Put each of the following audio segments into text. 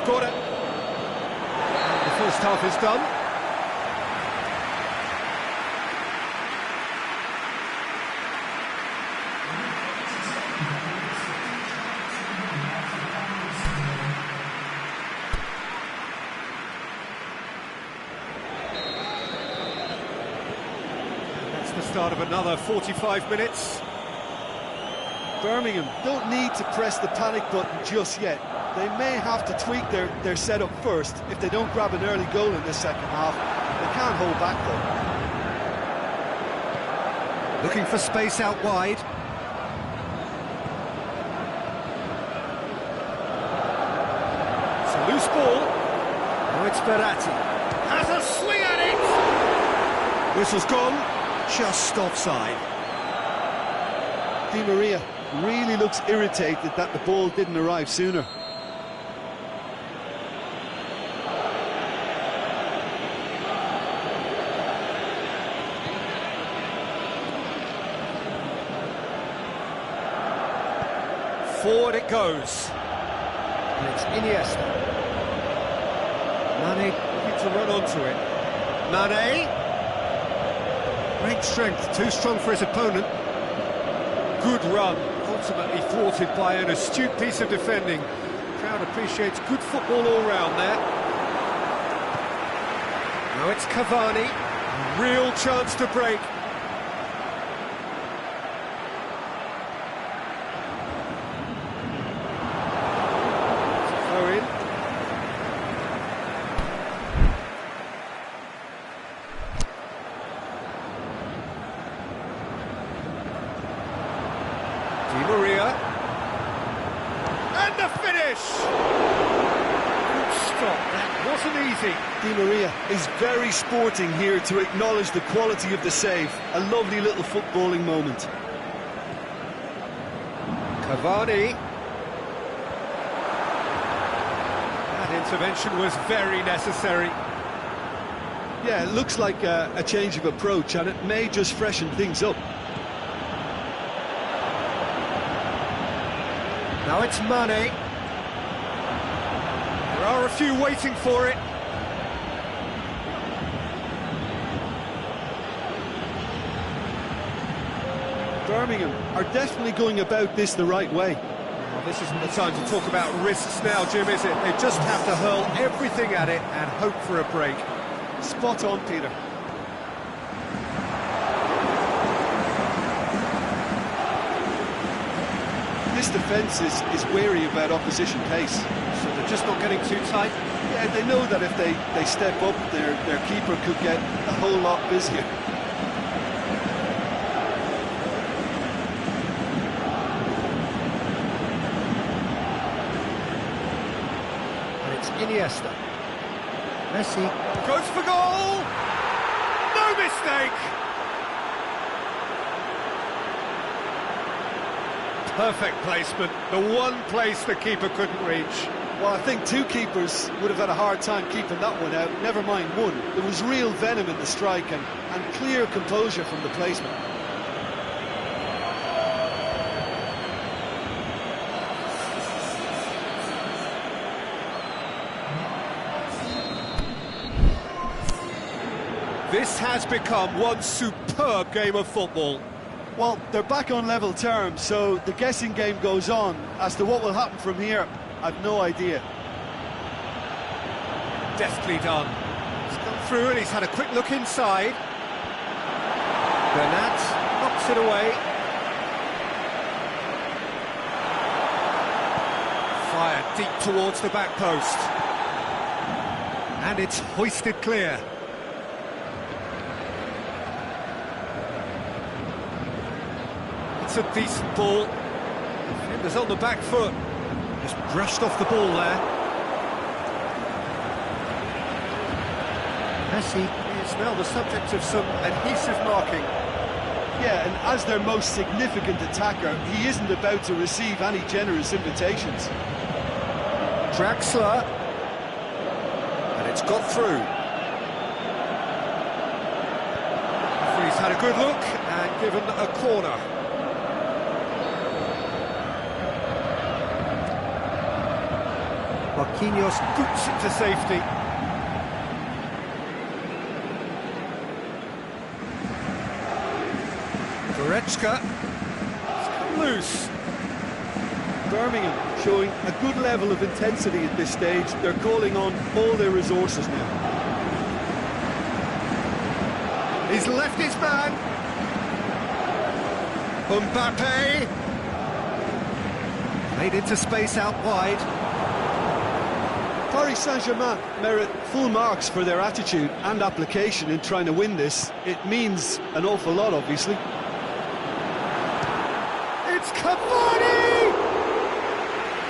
They've got it. The first half is done. That's the start of another 45 minutes. Birmingham don't need to press the panic button just yet. They may have to tweak their setup first if they don't grab an early goal in the second half. They can't hold back though. Looking for space out wide. It's a loose ball. Now it's Berratti. Has a swing at it! Whistle's gone. Just offside. Di Maria really looks irritated that the ball didn't arrive sooner. Forward it goes. And it's Iniesta. Mane looking to run onto it. Mane. Great strength, too strong for his opponent. Good run, ultimately thwarted by an astute piece of defending. Crowd appreciates good football all round there. Now it's Cavani. Real chance to break. Throw in. Di Maria. And the finish! Good stop, that wasn't easy. Di Maria is very sporting here to acknowledge the quality of the save. A lovely little footballing moment. Cavani. That intervention was very necessary. Yeah, it looks like a change of approach, and it may just freshen things up. Now it's Mane. There are a few waiting for it. Birmingham are definitely going about this the right way. Well, this isn't the time to talk about risks now, Jim, is it? They just have to hurl everything at it and hope for a break. Spot on, Peter. This defence is wary about opposition pace. So they're just not getting too tight. Yeah, they know that if they step up, their keeper could get a whole lot busier. And it's Iniesta. Messi goes for goal! No mistake! Perfect placement, the one place the keeper couldn't reach. Well, I think two keepers would have had a hard time keeping that one out, never mind one. There was real venom in the strike and clear composure from the placement. This has become one superb game of football. Well, they're back on level terms, so the guessing game goes on. As to what will happen from here, I've no idea. Deftly done. He's gone through and he's had a quick look inside. Bernat knocks it away. Fired deep towards the back post. And it's hoisted clear. It's a decent ball. Defender's on the back foot. Just brushed off the ball there. Messi is now the subject of some adhesive marking. Yeah, and as their most significant attacker, he isn't about to receive any generous invitations. Draxler. And it's got through. Referee's had a good look and given a corner. Marquinhos boots it to safety. Goretzka has come loose. Birmingham showing a good level of intensity at this stage. They're calling on all their resources now. He's left his man. Mbappe. Made into space out wide. Paris Saint-Germain merit full marks for their attitude and application in trying to win this. It means an awful lot, obviously. It's Cavani!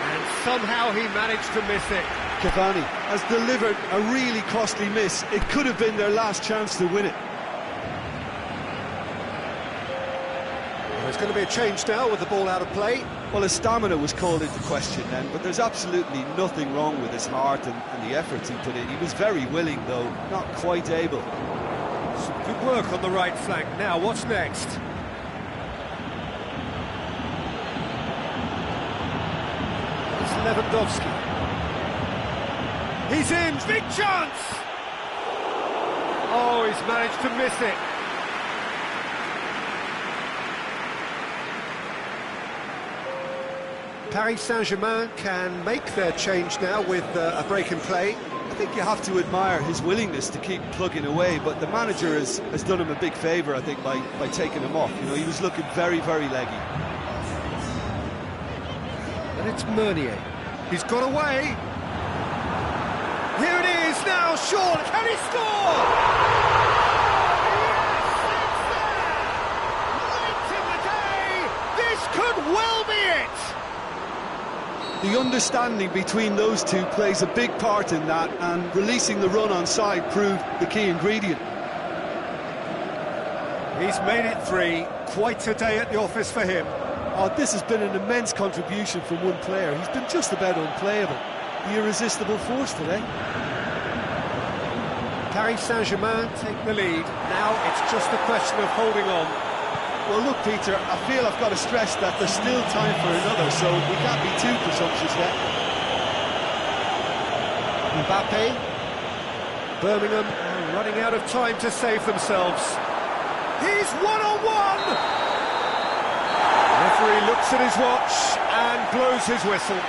And somehow he managed to miss it. Cavani has delivered a really costly miss. It could have been their last chance to win it. There's going to be a change now with the ball out of play. Well, his stamina was called into question then, but there's absolutely nothing wrong with his heart and the efforts he put in. He was very willing, though, not quite able. Some good work on the right flank. Now, what's next? It's Lewandowski. He's in, big chance! Oh, he's managed to miss it. Paris Saint-Germain can make their change now with a break in play. I think you have to admire his willingness to keep plugging away, but the manager has done him a big favour, I think, by taking him off. You know, he was looking very, very leggy. And it's Meunier. He's got away. Here it is now, Shaw. Can he score? Yes, it's there! Late in the day, this could well be it! The understanding between those two plays a big part in that, and releasing the run on side proved the key ingredient. He's made it 3. Quite a day at the office for him. Oh, this has been an immense contribution from one player. He's been just about unplayable. The irresistible force today. Paris Saint-Germain take the lead. Now it's just a question of holding on. Well, look, Peter, I feel I've got to stress that there's still time for another, so we can't be too presumptuous yet. Mbappe. Birmingham are running out of time to save themselves. He's one-on-one! Referee looks at his watch and blows his whistle.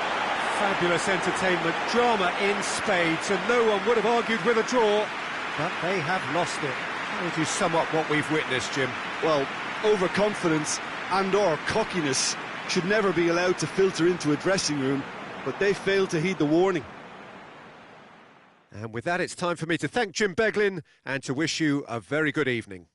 Fabulous entertainment, drama in spades, and no one would have argued with a draw, but they have lost it. How would you sum up what we've witnessed, Jim? Well, overconfidence and/or cockiness should never be allowed to filter into a dressing room, but they failed to heed the warning. And with that, it's time for me to thank Jim Beglin and to wish you a very good evening.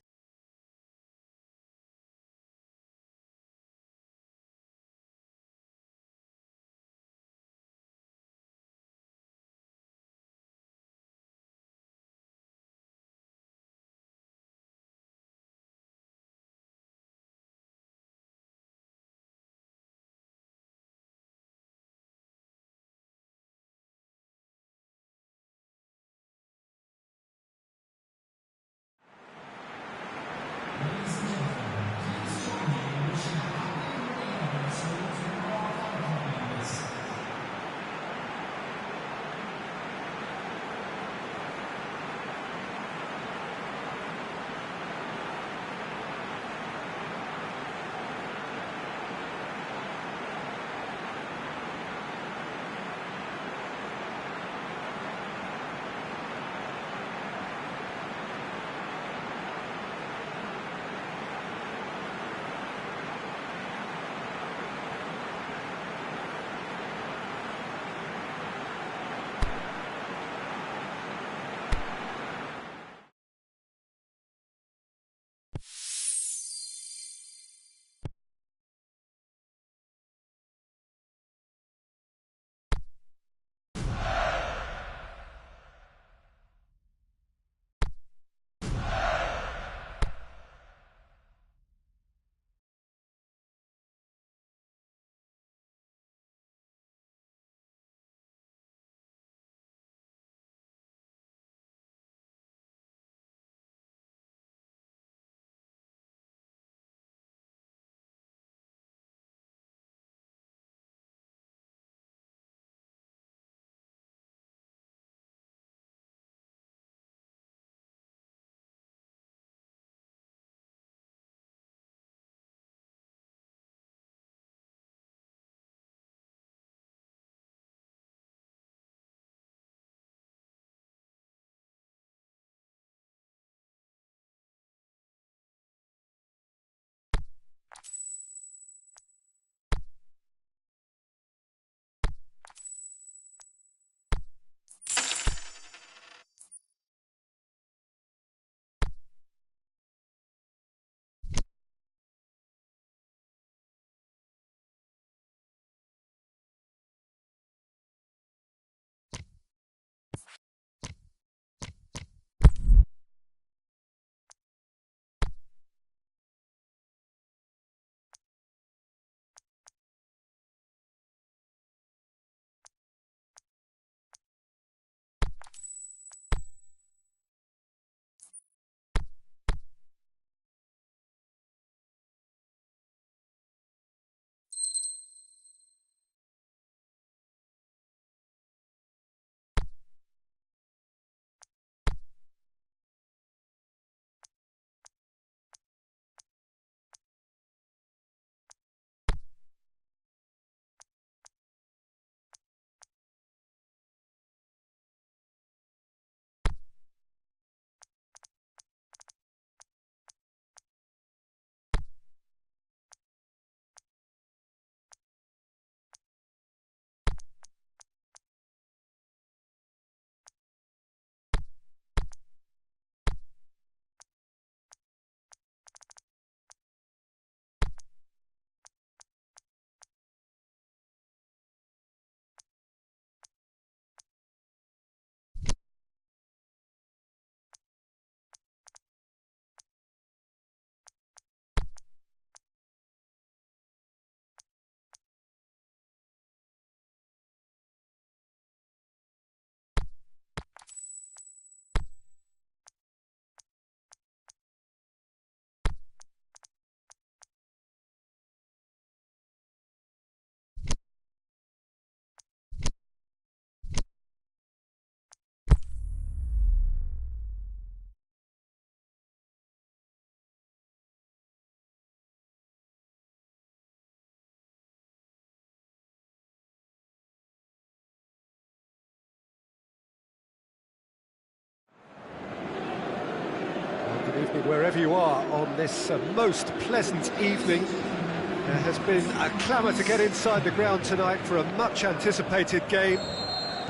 wherever you are on this most pleasant evening. There has been a clamour to get inside the ground tonight for a much-anticipated game.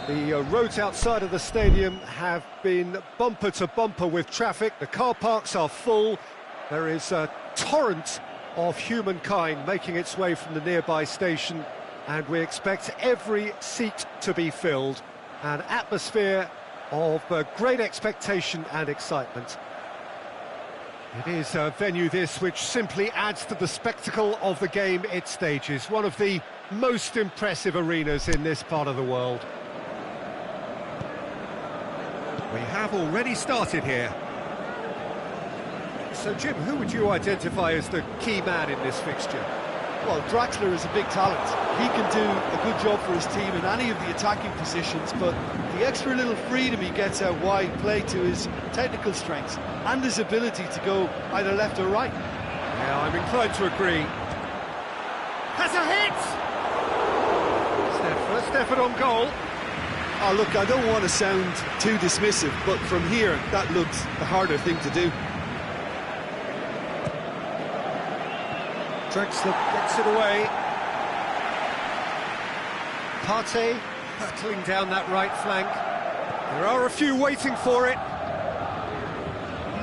The roads outside of the stadium have been bumper to bumper with traffic. The car parks are full. There is a torrent of humankind making its way from the nearby station, and we expect every seat to be filled. An atmosphere of great expectation and excitement. It is a venue this which simply adds to the spectacle of the game it stages. One of the most impressive arenas in this part of the world. We have already started here. So Jim, who would you identify as the key man in this fixture? Well, Draxler is a big talent. He can do a good job for his team in any of the attacking positions, but the extra little freedom he gets out wide play to his technical strengths and his ability to go either left or right. Yeah, I'm inclined to agree. Has a hit! It's their first effort on goal. Oh, look, I don't want to sound too dismissive, but from here, that looks the harder thing to do. Draxler gets it away. Partey hurtling down that right flank. There are a few waiting for it.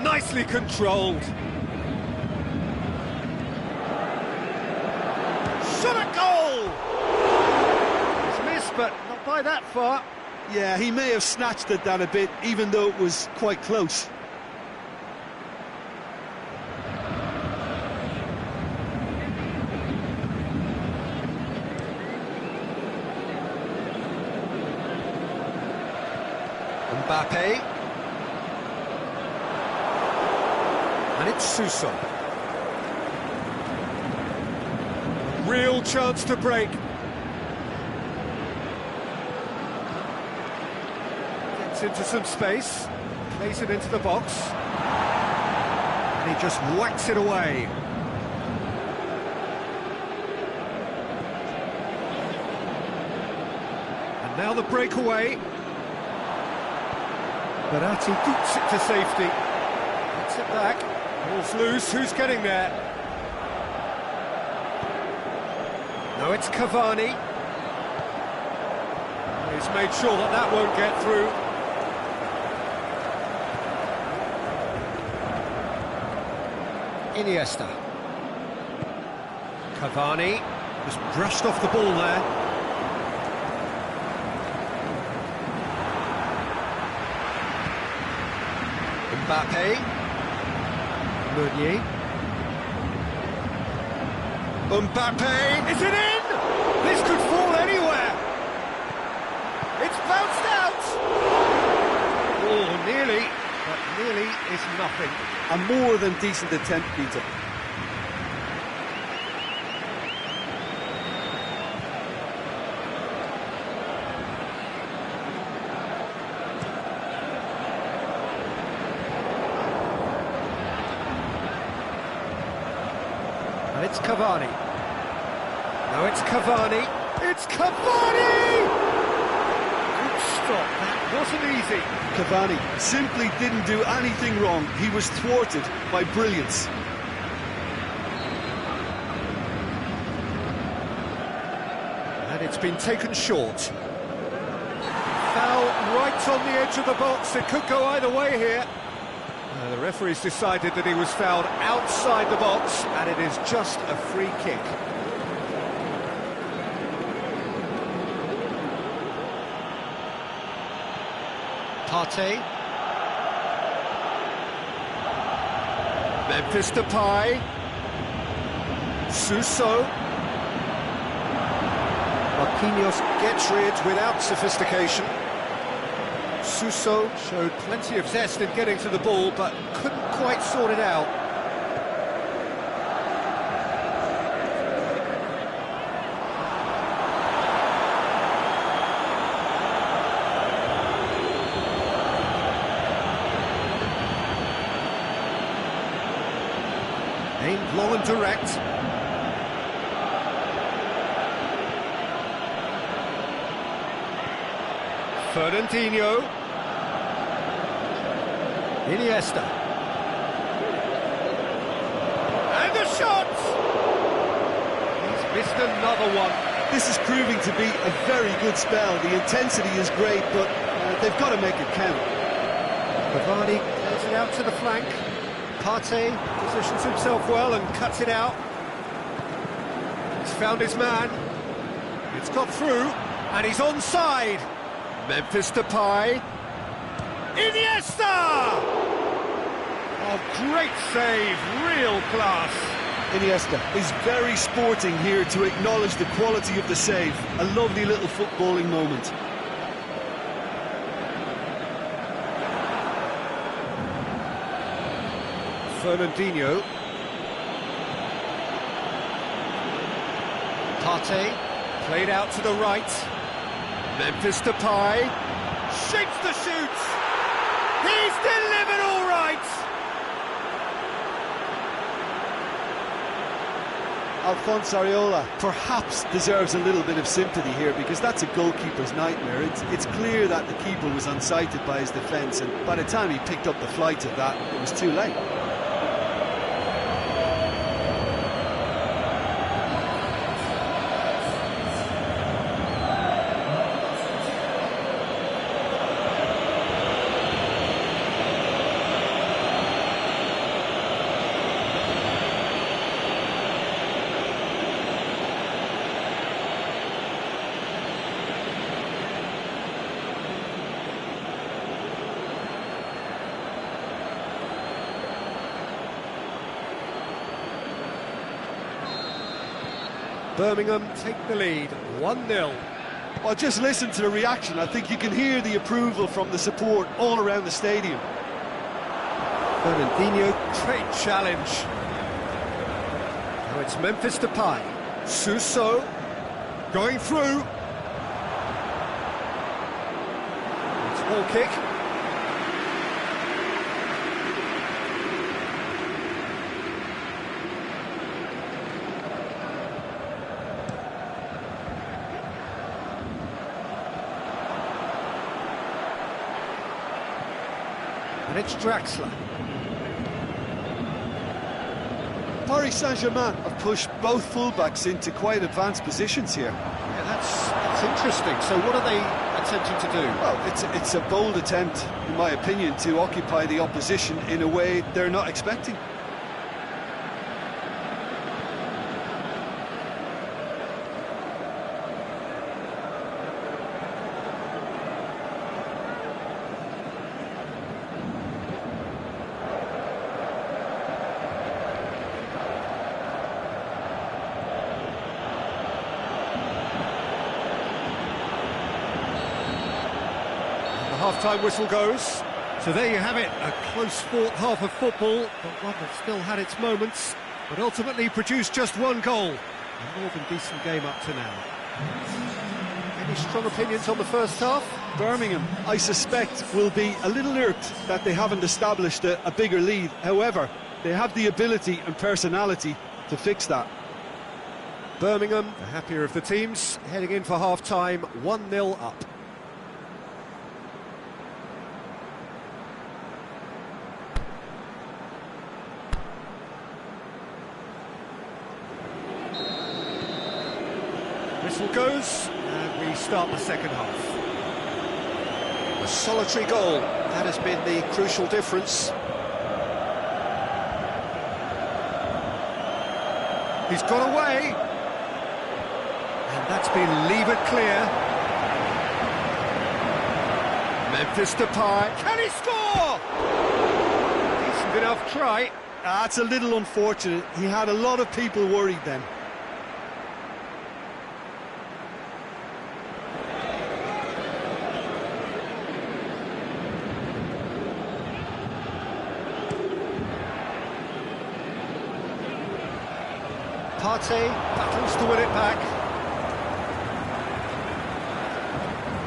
Nicely controlled. Shot at goal! It's missed, but not by that far. Yeah, he may have snatched at that a bit, even though it was quite close. Mbappe. And it's Suso. Real chance to break. Gets into some space. Plays it into the box. And he just whacks it away. And now the breakaway. Verratti boots it to safety. Gets it back. Ball's loose. Who's getting there? No, it's Cavani. He's made sure that that won't get through. Iniesta. Cavani just brushed off the ball there. Mbappe. Meunier. Mbappe. Is it in? This could fall anywhere. It's bounced out. Oh, nearly. But nearly is nothing. A more than decent attempt, Peter. And it's Cavani. No, it's Cavani. It's Cavani! Good stop. That wasn't easy. Cavani simply didn't do anything wrong. He was thwarted by brilliance. And it's been taken short. Foul right on the edge of the box. It could go either way here. The referee's decided that he was fouled outside the box, and it is just a free kick. Partey. Memphis Depay. Suso. Marquinhos gets rid without sophistication. Suso showed plenty of zest in getting to the ball, but couldn't quite sort it out. Aimed long and direct. Fernandinho. Iniesta. And the shot! He's missed another one. This is proving to be a very good spell. The intensity is great, but they've got to make it count. Cavani plays it out to the flank. Partey positions himself well and cuts it out. He's found his man. It's got through, and he's onside. Memphis Depay. Iniesta! Oh, great save, real class. Iniesta is very sporting here to acknowledge the quality of the save. A lovely little footballing moment. Fernandinho. Partey, played out to the right. Memphis Depay, shapes the shoot. He's delivered all right. Alphonse Areola perhaps deserves a little bit of sympathy here, because that's a goalkeeper's nightmare. It's clear that the keeper was unsighted by his defence, and by the time he picked up the flight of that, it was too late. Birmingham take the lead, 1-0. Well, just listen to the reaction. I think you can hear the approval from the support all around the stadium. Fernandinho, great challenge. Now it's Memphis Depay. Suso, going through. It's ball kick. And it's Draxler. Paris Saint-Germain have pushed both fullbacks into quite advanced positions here. Yeah, that's interesting. So what are they attempting to do? Well, it's a bold attempt, in my opinion, to occupy the opposition in a way they're not expecting. Half-time whistle goes. So there you have it, a close-fought half of football, but one that still had its moments, but ultimately produced just one goal. A more than decent game up to now. Any strong opinions on the first half? Birmingham, I suspect, will be a little irked that they haven't established a bigger lead. However, they have the ability and personality to fix that. Birmingham, the happier of the teams, heading in for half-time, 1-0 up. Whistle goes, and we start the second half. A solitary goal, that has been the crucial difference. He's got away, and that's been levered clear. Memphis Depay, can he score? Decent enough try. That's a little unfortunate. He had a lot of people worried then. Partey battles to win it back.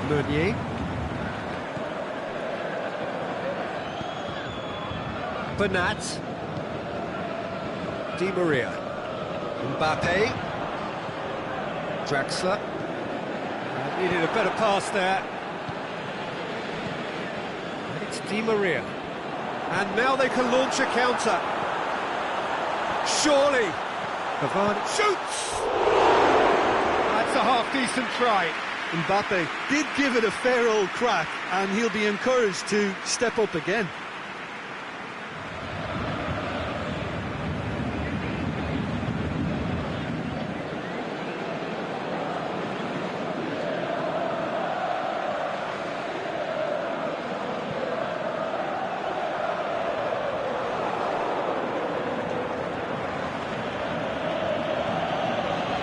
Meunier. Bernat. Di Maria. Mbappe. Draxler. Needed a better pass there. It's Di Maria. And now they can launch a counter. Surely. Cavani shoots! That's a half-decent try. Mbappe did give it a fair old crack, and he'll be encouraged to step up again.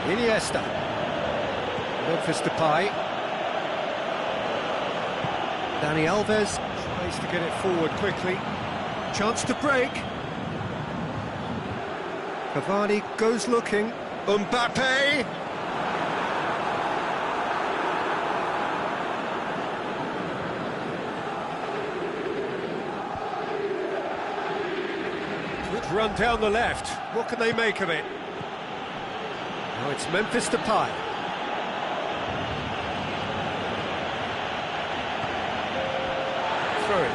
Iniesta. Memphis Depay. Dani Alves tries to get it forward quickly. Chance to break. Cavani goes looking. Mbappe. Good run down the left. What can they make of it? Now it's Memphis Depay. Throw it.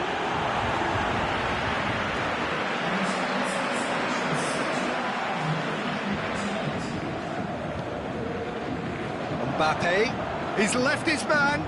Mbappe. He's left his man.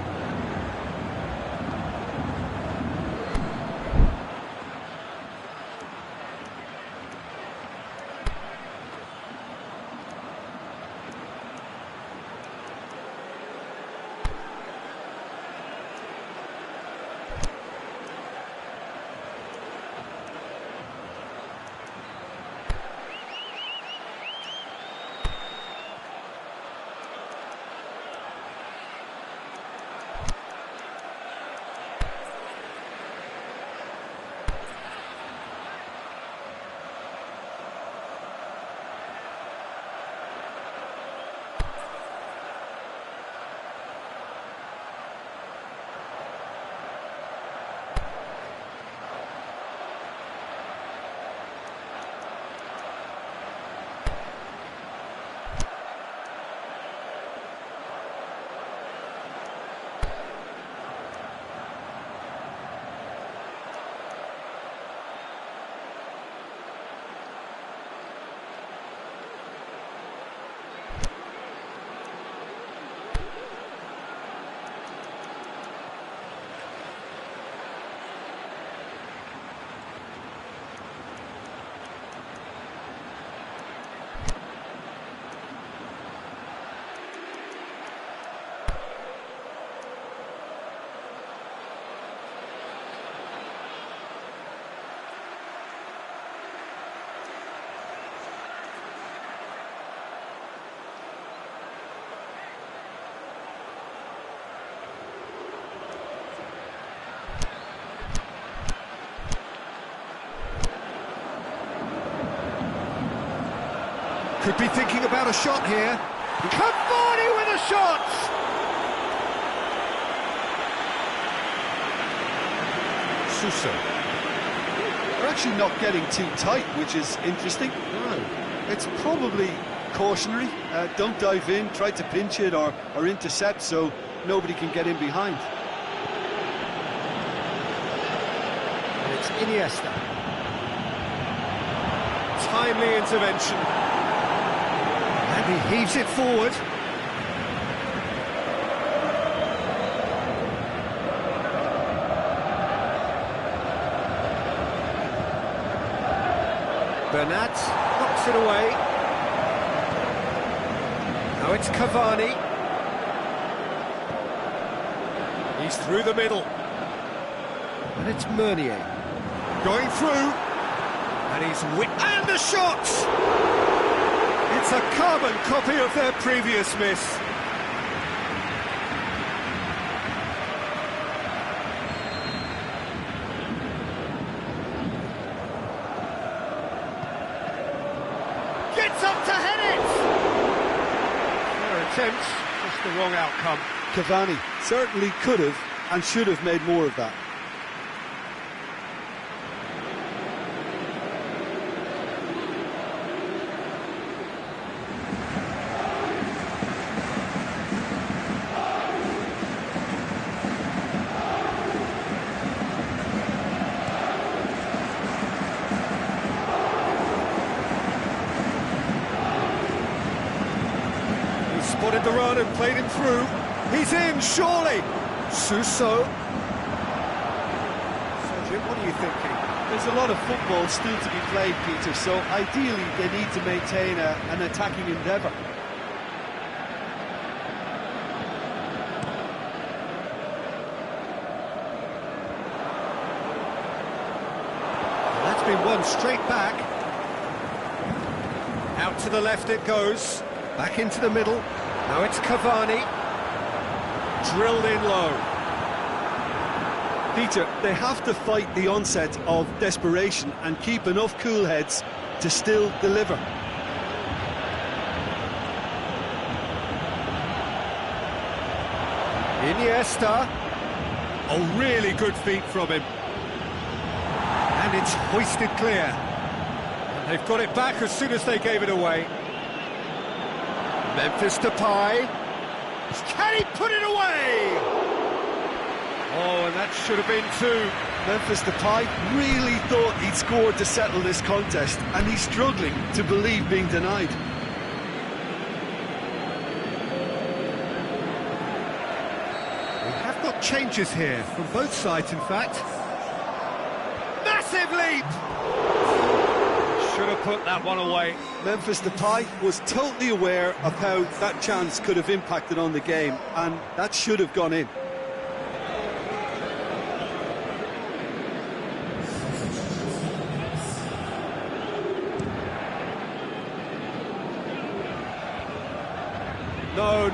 Could be thinking about a shot here. Cavani with a shot! Suso. They're actually not getting too tight, which is interesting. No. It's probably cautionary. Don't dive in, try to pinch it or intercept so nobody can get in behind. And it's Iniesta. Timely intervention. And he heaves it forward. Bernat knocks it away. Now it's Cavani. He's through the middle. And it's Meunier. Going through. And he's and the shot! It's a carbon copy of their previous miss. Gets up to head it! Fair attempt, just the wrong outcome. Cavani certainly could have and should have made more of that. the run and played him through. He's in, surely. Suso. Sergio, what are you thinking? There's a lot of football still to be played, Peter, so ideally they need to maintain an attacking endeavour. That's been won straight back. Out to the left it goes. Back into the middle. Now it's Cavani. Drilled in low. Peter, they have to fight the onset of desperation and keep enough cool heads to still deliver. Iniesta. Oh, really good feet from him. And it's hoisted clear. And they've got it back as soon as they gave it away. Memphis Depay. Can he put it away? Oh, and that should have been two. Memphis Depay really thought he'd scored to settle this contest, and he's struggling to believe being denied. We have got changes here from both sides, in fact. Massive leap! Should have put that one away. Memphis Depay was totally aware of how that chance could have impacted on the game, and that should have gone in.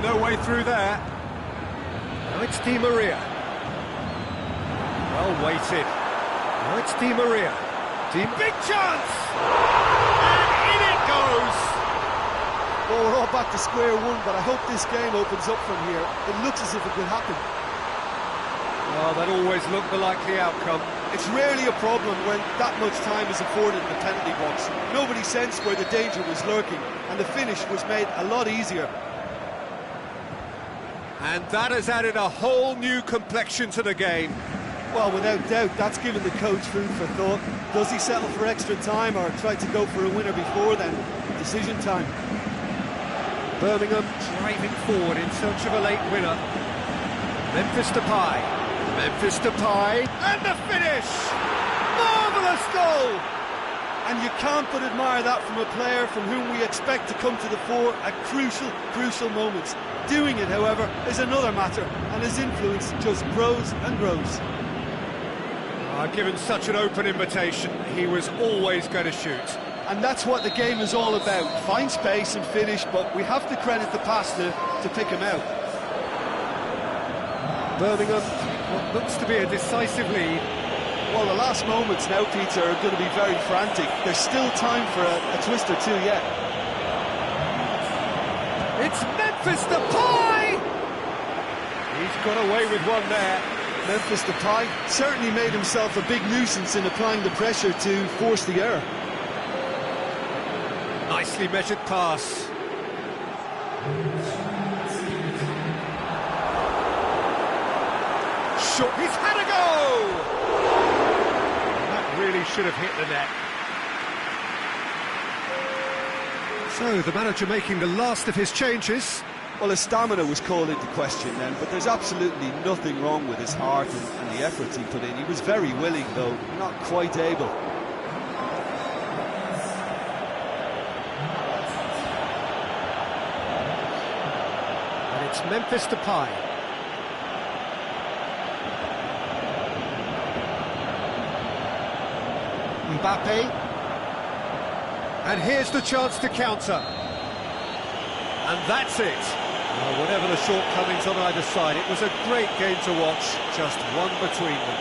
No way through there. Now it's Di Maria. Well weighted. Now it's Di Maria. Big chance! And in it goes! Well, we're all back to square one, but I hope this game opens up from here. It looks as if it could happen. Well, that always looked the likely outcome. It's rarely a problem when that much time is afforded in the penalty box. Nobody sensed where the danger was lurking, and the finish was made a lot easier. And that has added a whole new complexion to the game. Well, without doubt, that's given the coach food for thought. Does he settle for extra time or try to go for a winner before then? Decision time. Birmingham driving forward in search of a late winner. Memphis Depay. Memphis Depay. And the finish! Marvellous goal! And you can't but admire that from a player from whom we expect to come to the fore at crucial moments. Doing it, however, is another matter, and his influence just grows and grows. Given such an open invitation, he was always going to shoot. And that's what the game is all about. Find space and finish, but we have to credit the pass to pick him out. Birmingham, what looks to be a decisive lead. Well, the last moments now, Peter, are going to be very frantic. There's still time for a twist or two yet. It's Memphis Depay! He's got away with one there. Memphis Depay certainly made himself a big nuisance in applying the pressure to force the error. Nicely measured pass. Shot, he's had a go! That really should have hit the net. So, the manager making the last of his changes. Well, his stamina was called into question then, but there's absolutely nothing wrong with his heart and the efforts he put in. He was very willing, though not quite able. And it's Memphis Depay. Mbappe. And here's the chance to counter. And that's it. Well, whatever the shortcomings on either side, it was a great game to watch, just one between them.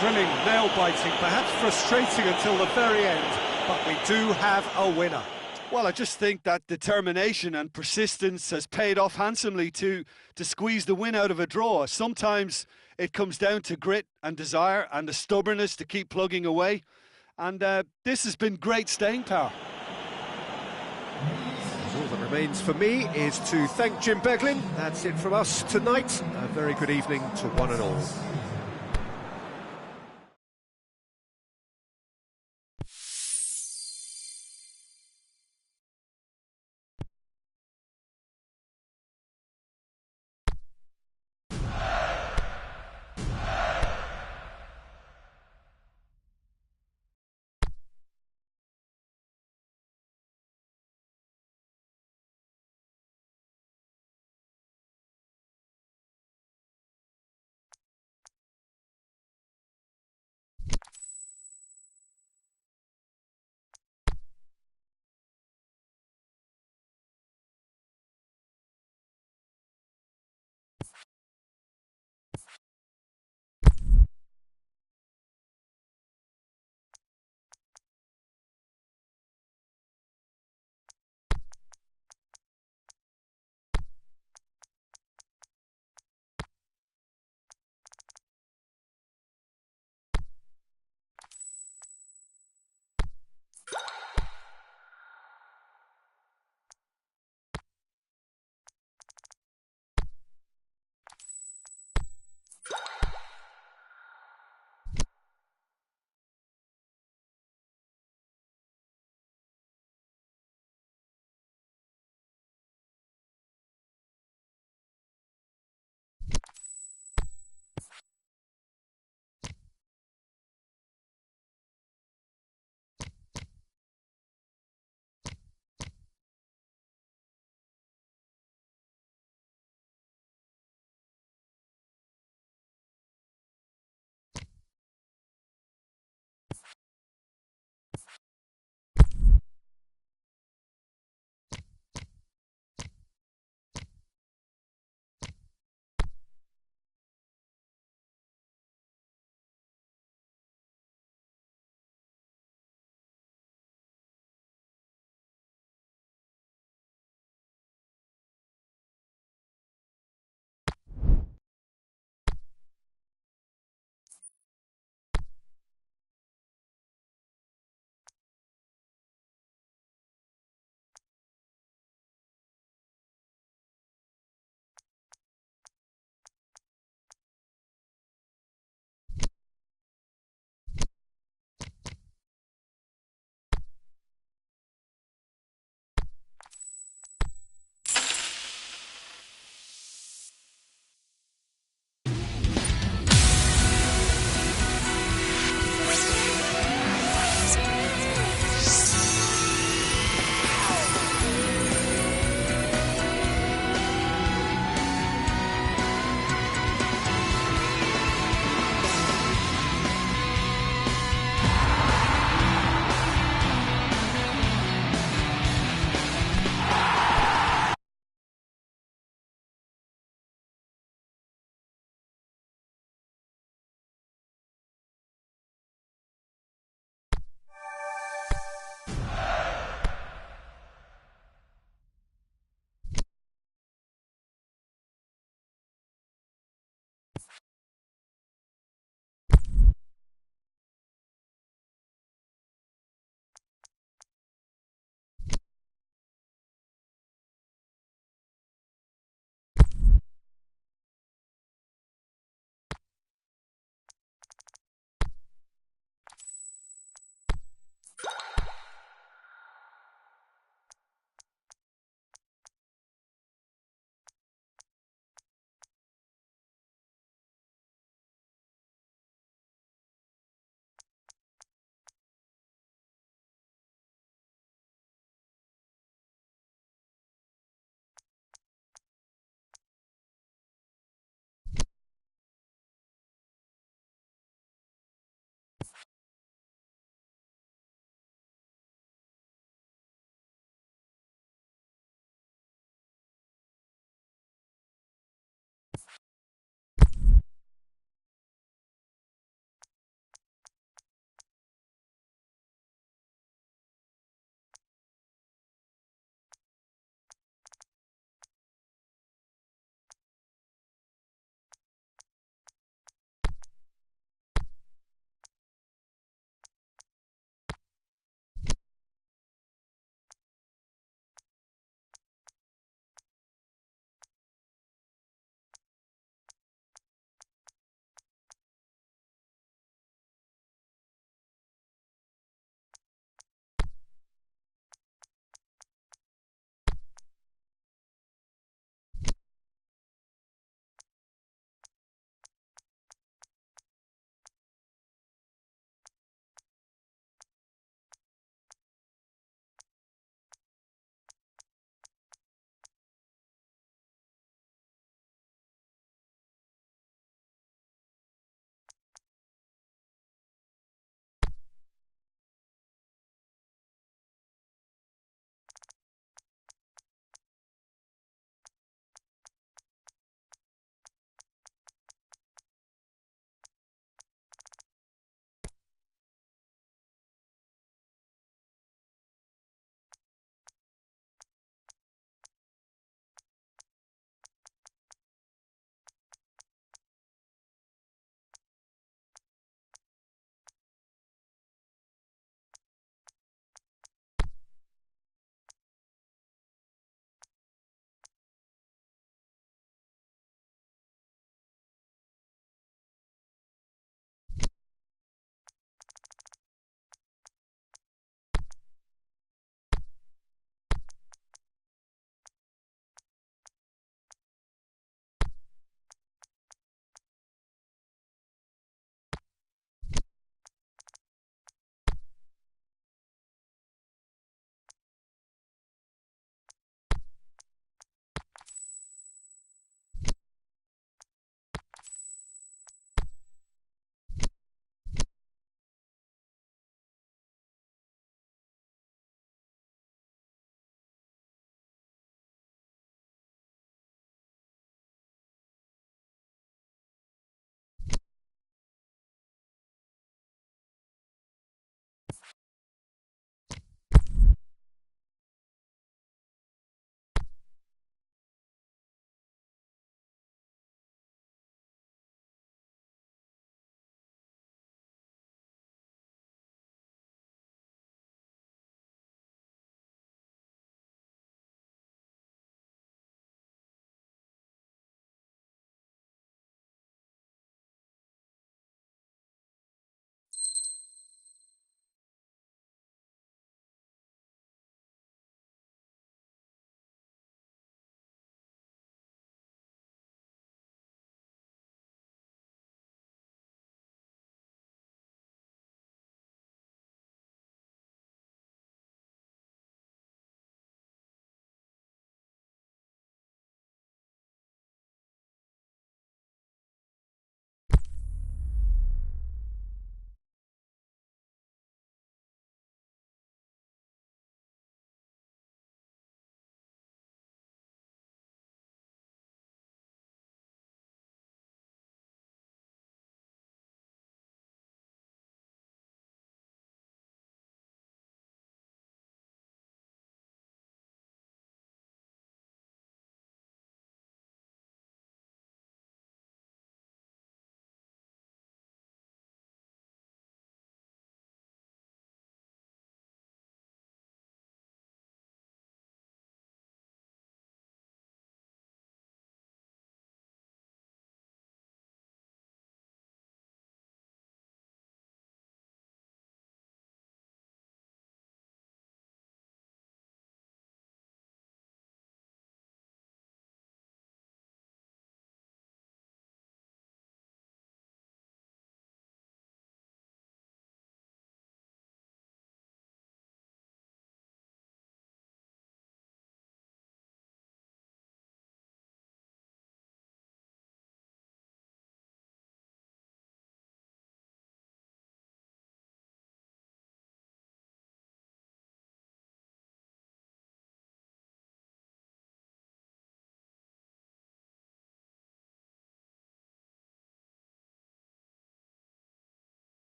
Thrilling, nail-biting, perhaps frustrating until the very end, but we do have a winner. Well, I just think that determination and persistence has paid off handsomely to squeeze the win out of a draw. Sometimes it comes down to grit and desire and the stubbornness to keep plugging away. And this has been great staying power. All that remains for me is to thank Jim Beglin. That's it from us tonight. A very good evening to one and all.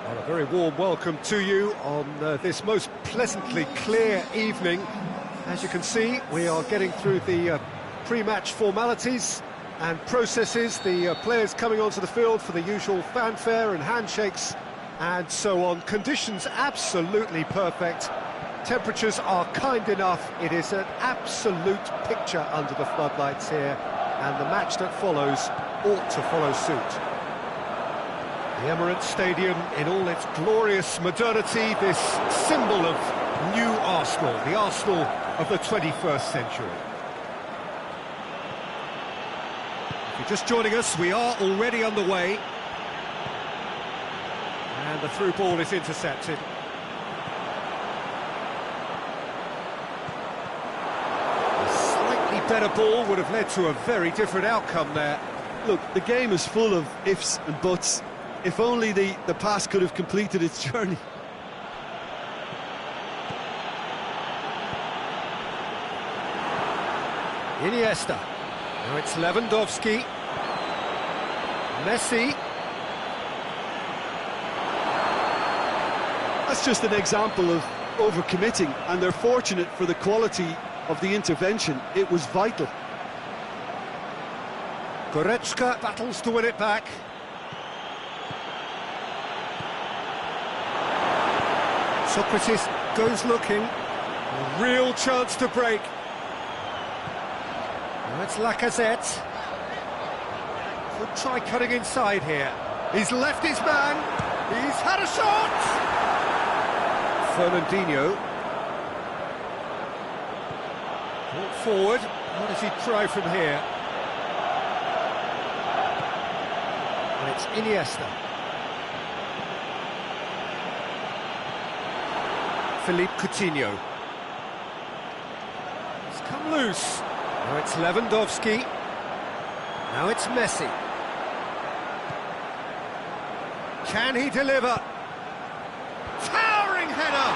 Well, a very warm welcome to you on this most pleasantly clear evening. As you can see, we are getting through the pre-match formalities and processes, the players coming onto the field for the usual fanfare and handshakes and so on. Conditions absolutely perfect. Temperatures are kind enough. It is an absolute picture under the floodlights here, and the match that follows ought to follow suit. The Emirates Stadium in all its glorious modernity, this symbol of new Arsenal, the Arsenal of the 21st century. If you're just joining us, we are already underway. And the through ball is intercepted. A slightly better ball would have led to a very different outcome there. Look, the game is full of ifs and buts. If only the pass could have completed its journey. Iniesta. Now it's Lewandowski. Messi. That's just an example of overcommitting, and they're fortunate for the quality of the intervention. It was vital. Goretzka battles to win it back. Socrates goes looking. A real chance to break. Now it's Lacazette. Could try cutting inside here. He's left his man. He's had a shot! Fernandinho. Brought forward. What does he try from here? And it's Iniesta. Philippe Coutinho. It's come loose. Now it's Lewandowski. Now it's Messi. Can he deliver? Towering header!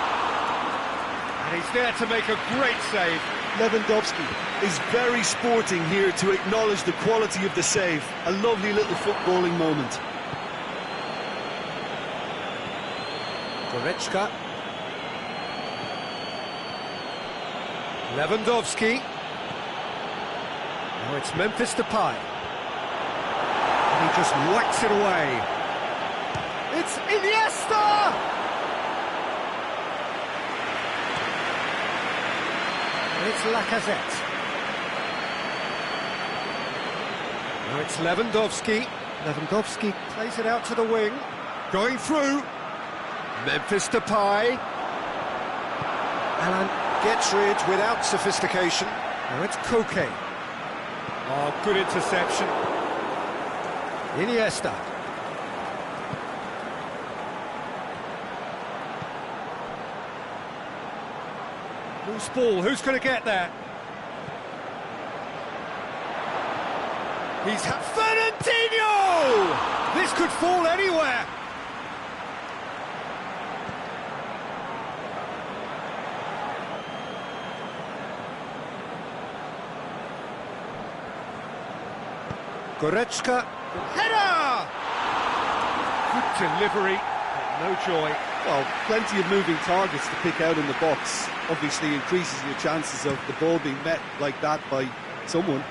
And he's there to make a great save. Lewandowski is very sporting here to acknowledge the quality of the save. A lovely little footballing moment. Goretzka. Lewandowski. Now it's Memphis Depay. And he just whacks it away. It's Iniesta! And it's Lacazette. Now it's Lewandowski. Lewandowski plays it out to the wing. Going through. Memphis Depay. And gets rid without sophistication. Now it's Koke. Oh, good interception. Iniesta. Loose ball, who's going to get there? He's Fernandinho! This could fall anywhere. Goretzka, header! Good delivery, but no joy. Well, plenty of moving targets to pick out in the box. Obviously increases your chances of the ball being met like that by someone.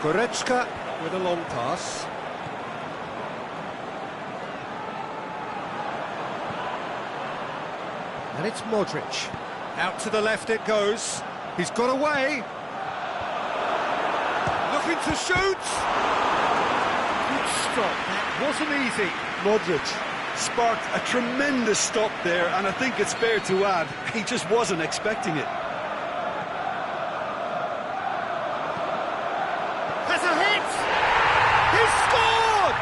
Goretzka with a long pass. And it's Modric. Out to the left it goes. He's got away. Looking to shoot. Good stop. That wasn't easy. Modric sparked a tremendous stop there, and I think it's fair to add, he just wasn't expecting it. Has a hit! He scored!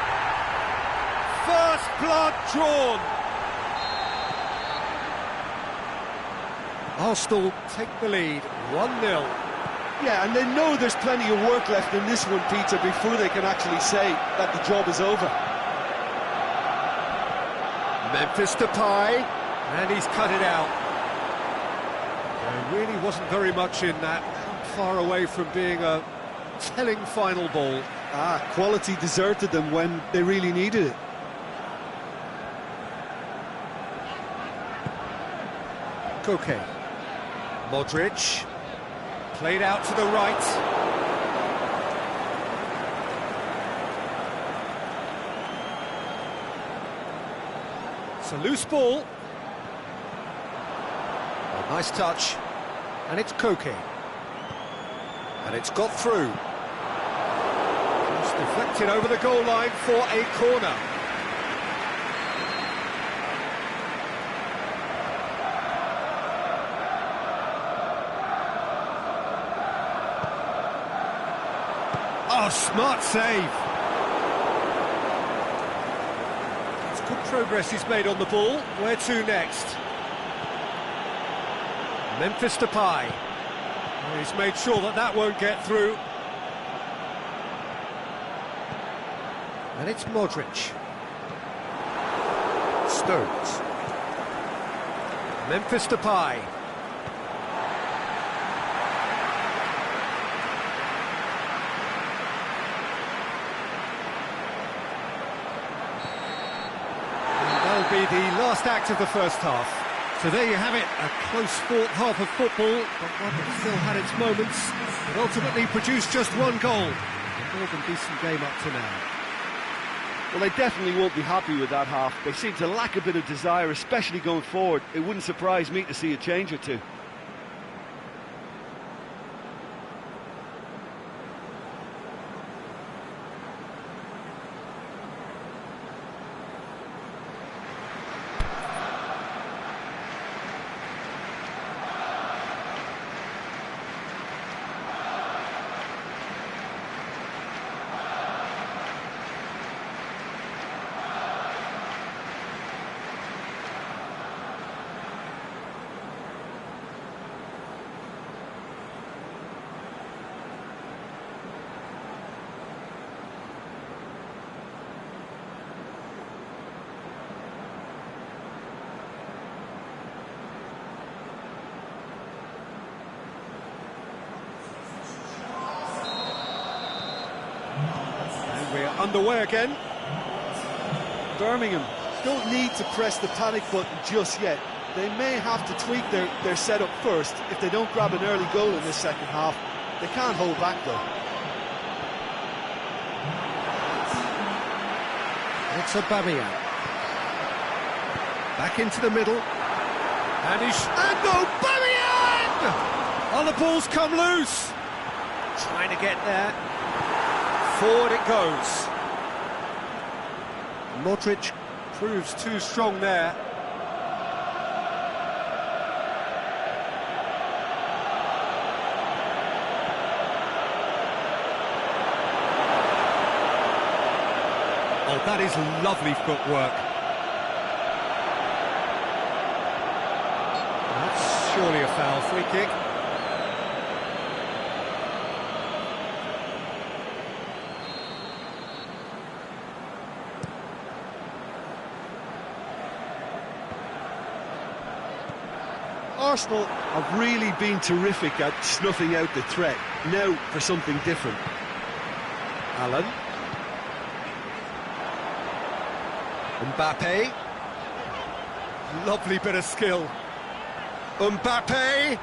First blood drawn. Arsenal take the lead, 1-0. Yeah, and they know there's plenty of work left in this one, Peter, before they can actually say that the job is over. Memphis Depay, and he's cut it out. There really wasn't very much in that, far away from being a telling final ball. Quality deserted them when they really needed it. Koke. Modric. Played out to the right. It's a loose ball. A nice touch. And it's Koke. And it's got through. Just deflected over the goal line for a corner. Oh, smart save. It's good progress he's made on the ball. Where to next? Memphis Depay. Well, he's made sure that that won't get through. And it's Modric. Stones. Memphis Depay. Be the last act of the first half. So there you have it, a close-fought half of football, but one that still had its moments, but ultimately produced just one goal. A more than decent game up to now. Well, they definitely won't be happy with that half. They seem to lack a bit of desire, especially going forward. It wouldn't surprise me to see a change or two. We're underway again. Birmingham don't need to press the panic button just yet. They may have to tweak their setup first if they don't grab an early goal in this second half. They can't hold back though. It's Aubameyang. Back into the middle. And Aubameyang! Oh, the ball's come loose. Trying to get there. Forward it goes. Modric proves too strong there. Oh, that is lovely footwork. That's surely a foul. Free kick. Arsenal have really been terrific at snuffing out the threat. Now for something different. Allen. Mbappe. Lovely bit of skill. Mbappe.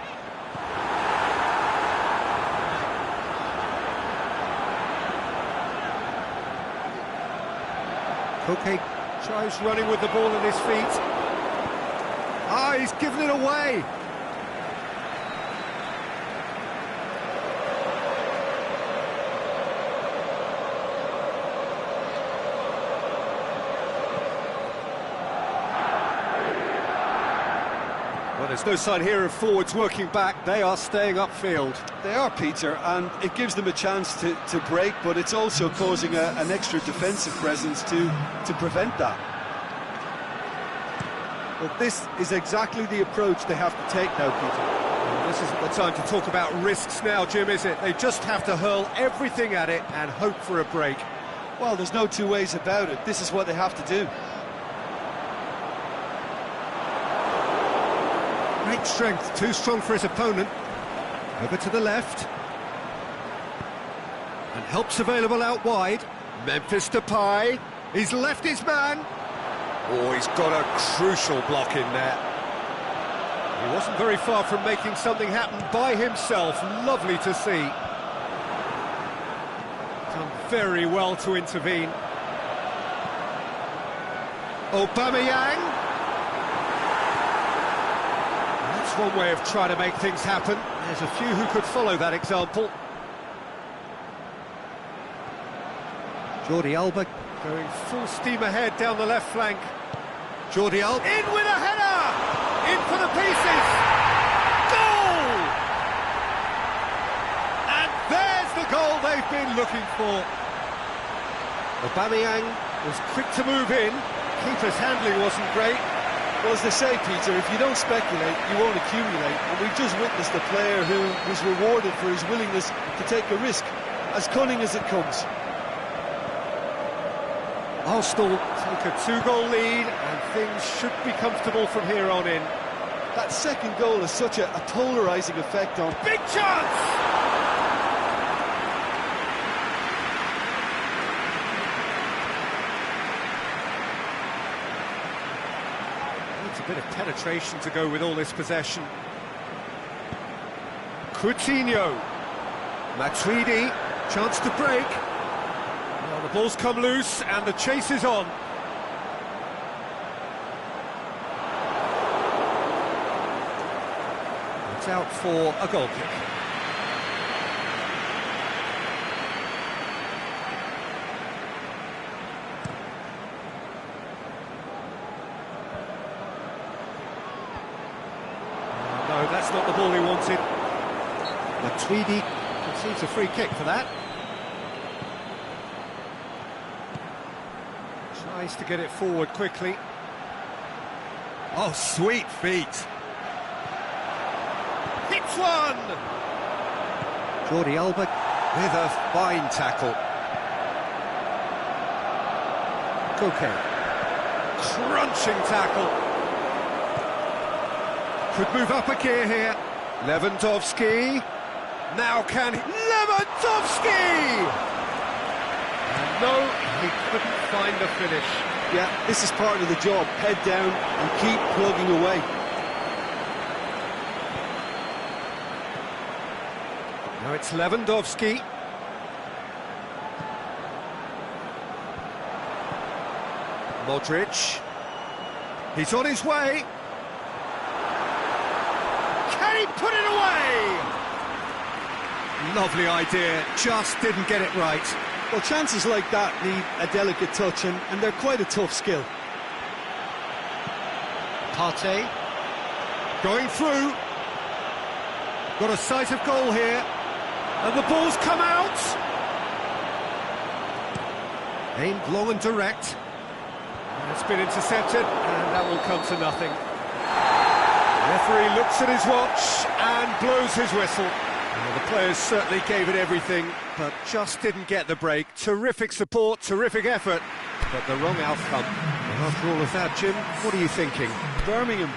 Koke tries running with the ball at his feet. Ah, he's given it away. Well, there's no sign here of forwards working back. They are staying upfield. They are, Peter, and it gives them a chance to break, but it's also causing an extra defensive presence to prevent that. Well, this is exactly the approach they have to take now, Peter. Well, this isn't the time to talk about risks now, Jim, is it? They just have to hurl everything at it and hope for a break. Well, there's no two ways about it. This is what they have to do. Great strength, too strong for his opponent. Over to the left. And Help's available out wide. Memphis Depay. He's left his man. Oh, he's got a crucial block in there. He wasn't very far from making something happen by himself. Lovely to see. Done very well to intervene. Aubameyang. That's one way of trying to make things happen. There's a few who could follow that example. Jordi Alba going full steam ahead down the left flank. Jordi Alba in with a header! In for the pieces! Goal! And there's the goal they've been looking for. Aubameyang was quick to move in. Keeper's handling wasn't great. Well, as they say, Peter, if you don't speculate, you won't accumulate. And we've just witnessed a player who was rewarded for his willingness to take a risk, as cunning as it comes. Arsenal take a 2-goal lead, and things should be comfortable from here on in. That second goal has such a polarising effect on... Big chance! Needs a bit of penetration to go with all this possession. Coutinho. Matuidi, chance to break. Well, the ball's come loose and the chase is on. It's out for a goal kick. No, that's not the ball he wanted. Matuidi concedes a free kick for that. Tries to get it forward quickly. Oh, sweet feet. Hits one! Jordi Alba with a fine tackle. Koke. Crunching tackle. Could move up a gear here. Lewandowski. Now can he... Lewandowski! And no, he couldn't find the finish. Yeah, this is part of the job. Head down and keep plugging away. Now it's Lewandowski. Modric. He's on his way. Can he put it away? Lovely idea, just didn't get it right. Well, chances like that need a delicate touch, and they're quite a tough skill. Partey. Going through. Got a sight of goal here. And the ball's come out. Aimed long and direct. And it's been intercepted, and that will come to nothing. The referee looks at his watch and blows his whistle. Well, the players certainly gave it everything, but just didn't get the break. Terrific support, terrific effort, but the wrong outcome. And after all of that, Jim, what are you thinking? Birmingham.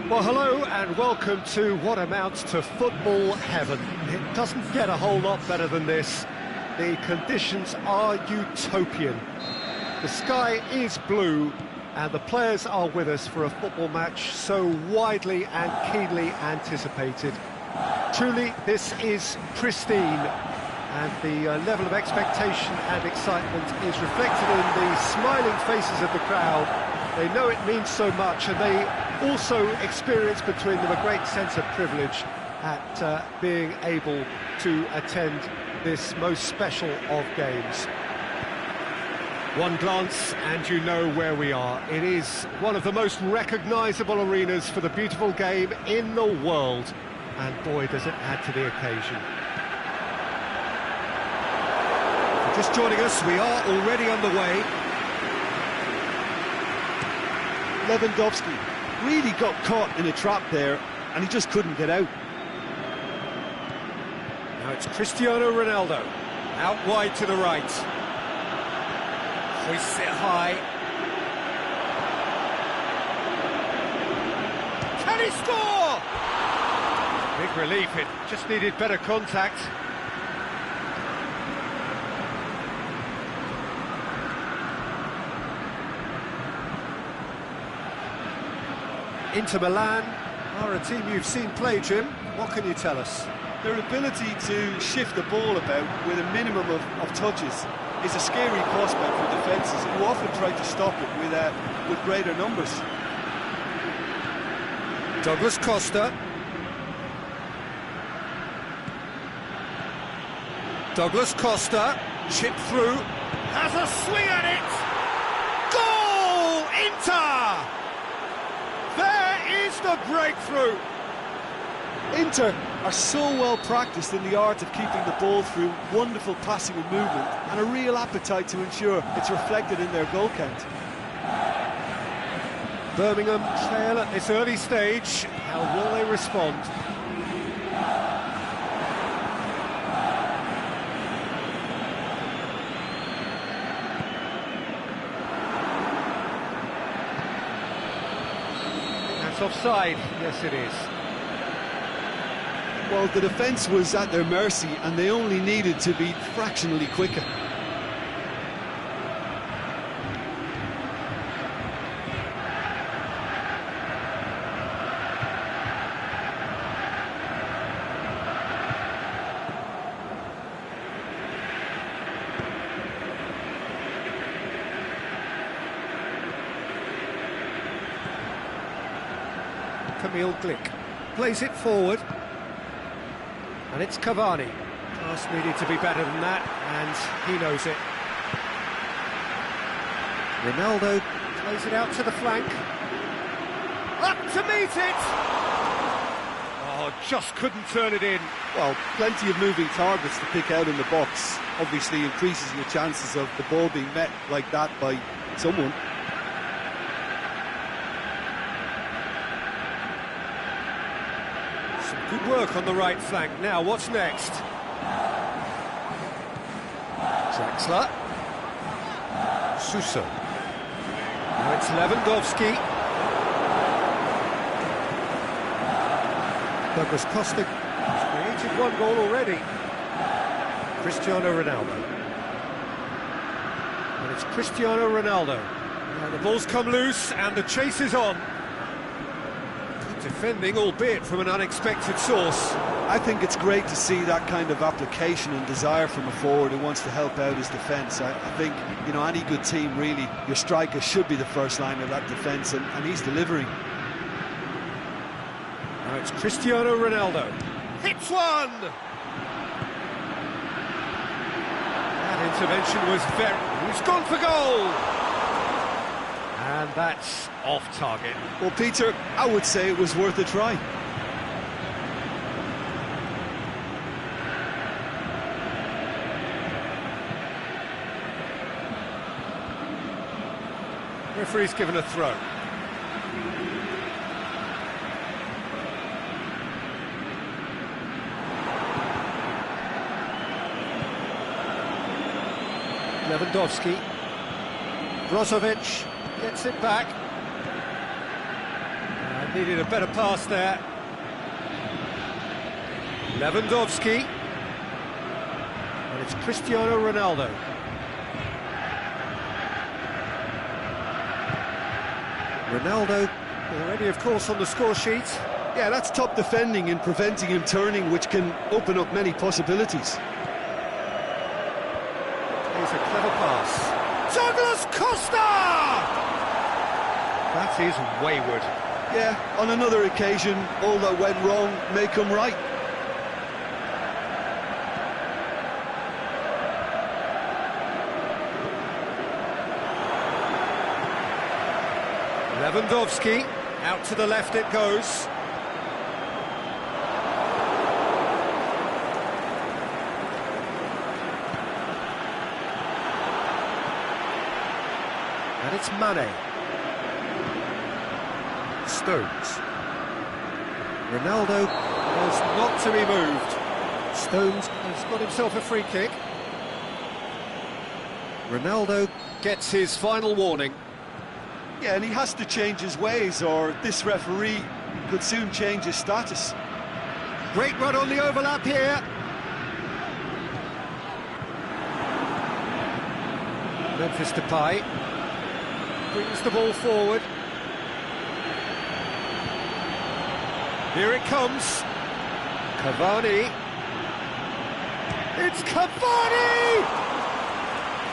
Well, hello and welcome to what amounts to football heaven. It doesn't get a whole lot better than this. The conditions are utopian. The sky is blue and the players are with us for a football match so widely and keenly anticipated. Truly, this is pristine, and the level of expectation and excitement is reflected in the smiling faces of the crowd. They know it means so much, and they also experience between them a great sense of privilege at being able to attend this most special of games. One glance and you know where we are. It is one of the most recognisable arenas for the beautiful game in the world, and boy does it add to the occasion. If you're just joining us, we are already underway. Lewandowski really got caught in a trap there, and he just couldn't get out. Now it's Cristiano Ronaldo, out wide to the right. Hoists it high. Can he score? Big relief, it just needed better contact. Inter Milan are a team you've seen play, Jim. What can you tell us? Their ability to shift the ball about with a minimum of touches is a scary prospect for defences who often try to stop it with greater numbers. Douglas Costa. Douglas Costa, chip through, has a swing at it! Goal! Inter! There is the breakthrough! Inter are so well practiced in the art of keeping the ball through wonderful passing and movement, and a real appetite to ensure it's reflected in their goal count. Birmingham trail at this early stage. How will they respond? That's offside. Yes, it is. Well, the defence was at their mercy, and they only needed to be fractionally quicker. Camille Glick plays it forward. And it's Cavani. Pass needed to be better than that, and he knows it. Ronaldo plays it out to the flank. Up to meet it! Oh, just couldn't turn it in. Well, plenty of moving targets to pick out in the box. Obviously increases your chances of the ball being met like that by someone. Good work on the right flank. Now, what's next? Draxler. Suso. Now it's Lewandowski. Douglas Costa has created one goal already. Cristiano Ronaldo. And it's Cristiano Ronaldo. Now the ball's come loose and the chase is on. Defending, albeit from an unexpected source. I think it's great to see that kind of application and desire from a forward who wants to help out his defence. I think, you know, any good team, really, your striker should be the first line of that defence, and he's delivering. Now it's Cristiano Ronaldo. Hits one! That intervention was He's gone for goal! And that's off target. Well, Peter, I would say it was worth a try. Referee's given a throw. Lewandowski. Brozovic gets it back. And Needed a better pass there. Lewandowski. And it's Cristiano Ronaldo. Ronaldo already, of course, on the score sheet. Yeah, that's top defending and preventing him turning, which can open up many possibilities. Here's a clever pass. Douglas Costa! That is wayward. Yeah, on another occasion, all that went wrong may come right. Lewandowski, out to the left it goes. And it's Mane. Stones. Ronaldo was not to be moved. Stones has got himself a free kick. Ronaldo gets his final warning. Yeah, and he has to change his ways, or this referee could soon change his status. Great run on the overlap here. Memphis Depay brings the ball forward. Here it comes. Cavani. It's Cavani!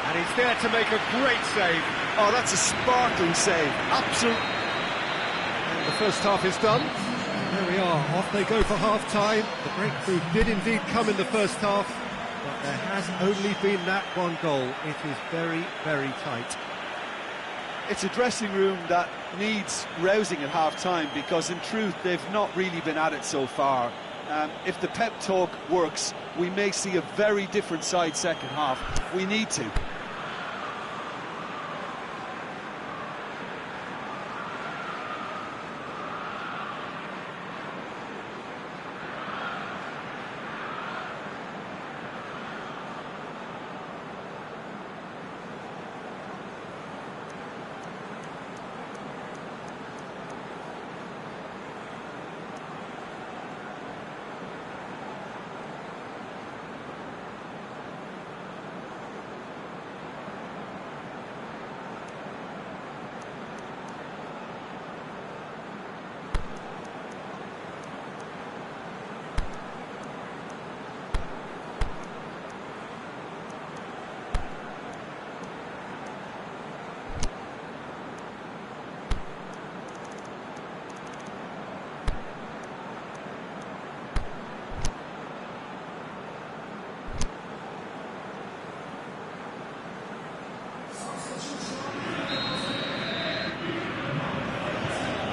And he's there to make a great save. Oh, that's a sparkling save. Absolute. And the first half is done. There we are, off they go for half-time. The breakthrough did indeed come in the first half, but there has only been that one goal. It is very, very tight. It's a dressing room that needs rousing at half-time, because in truth they've not really been at it so far. If the pep talk works, we may see a very different side second half. We need to.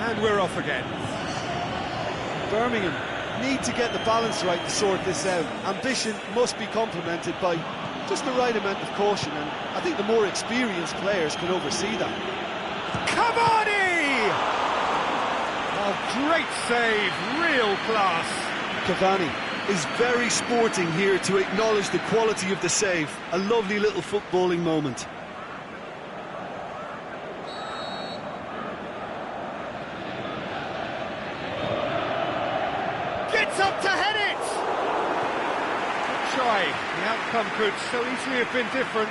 And we're off again. Birmingham need to get the balance right to sort this out. Ambition must be complemented by just the right amount of caution, and I think the more experienced players can oversee that. Cavani! A great save, real class. Cavani is very sporting here to acknowledge the quality of the save. A lovely little footballing moment. Gets up to head it! Good try. The outcome could so easily have been different.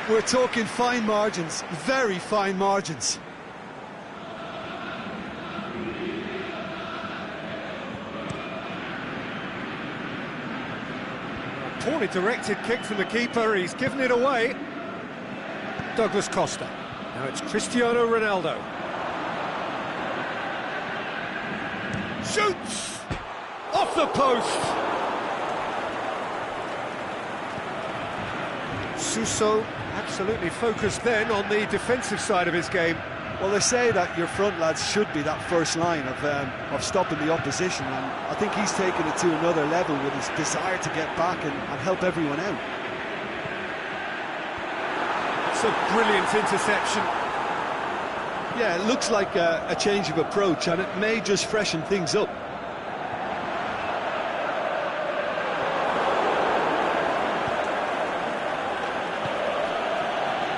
We're talking fine margins, very fine margins. Poorly directed kick from the keeper, he's given it away. Douglas Costa. Now it's Cristiano Ronaldo. Shoots! Off the post! Suso absolutely focused then on the defensive side of his game. Well, they say that your front lads should be that first line of stopping the opposition, and I think he's taken it to another level with his desire to get back and help everyone out. It's a brilliant interception. Yeah, it looks like a change of approach, and it may just freshen things up.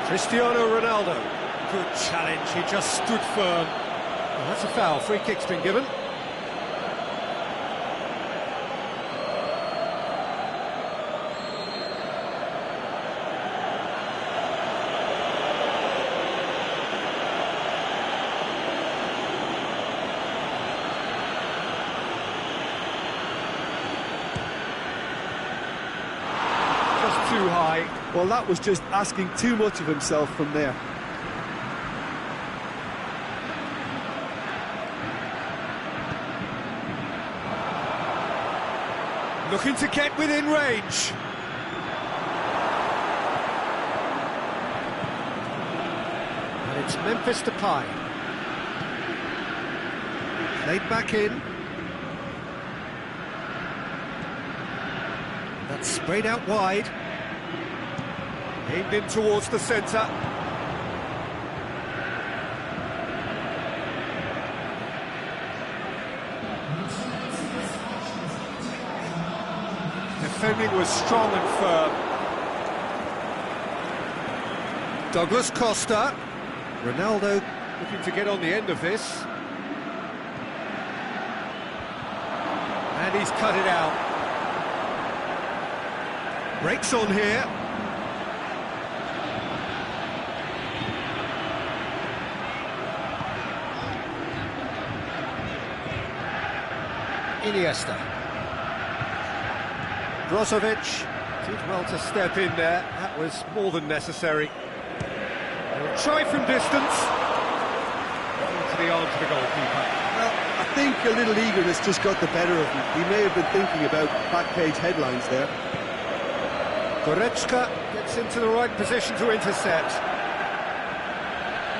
Cristiano Ronaldo. Good challenge, he just stood firm. Well, that's a foul. Free kick's been given. Too high. Well, that was just asking too much of himself from there. Looking to get within range. And it's Memphis Depay. Played back in. That's sprayed out wide. Aimed in towards the centre. Defending was strong and firm. Douglas Costa. Ronaldo looking to get on the end of this. And he's cut it out. Breaks on here. Iniesta. Brozovic did well to step in there. That was more than necessary. Try from distance. Into the arms of the goalkeeper. Well, I think a little eagerness just got the better of him. He may have been thinking about back-page headlines there. Goretzka gets into the right position to intercept.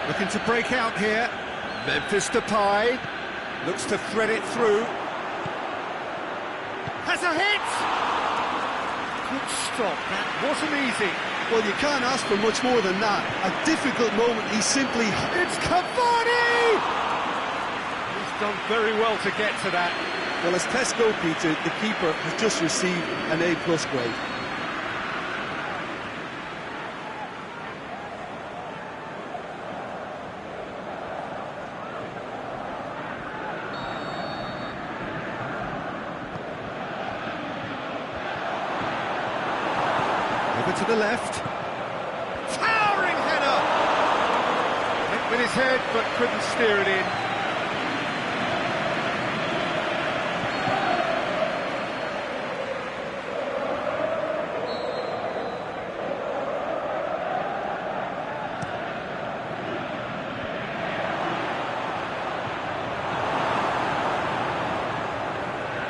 Looking to break out here. Memphis Depay looks to thread it through. Has a hit! Good stop, that wasn't easy. Well, you can't ask for much more than that. A difficult moment, he simply... It's Cavani! He's done very well to get to that. Well, as Tesco, Peter, the keeper has just received an A+ grade. Over to the left. Towering header! Hit with his head, but couldn't steer it in.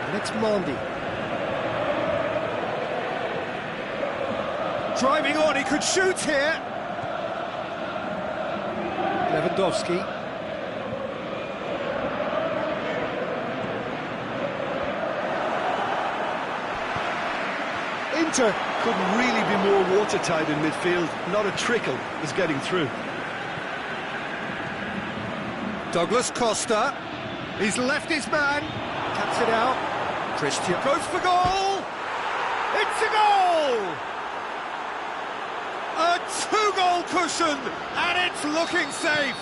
And it's Mondi. Driving on, he could shoot here. Lewandowski. Inter couldn't really be more watertight in midfield. Not a trickle is getting through. Douglas Costa. He's left his man. Cuts it out. Christian goes for goal. It's a goal! A two-goal cushion, and it's looking safe.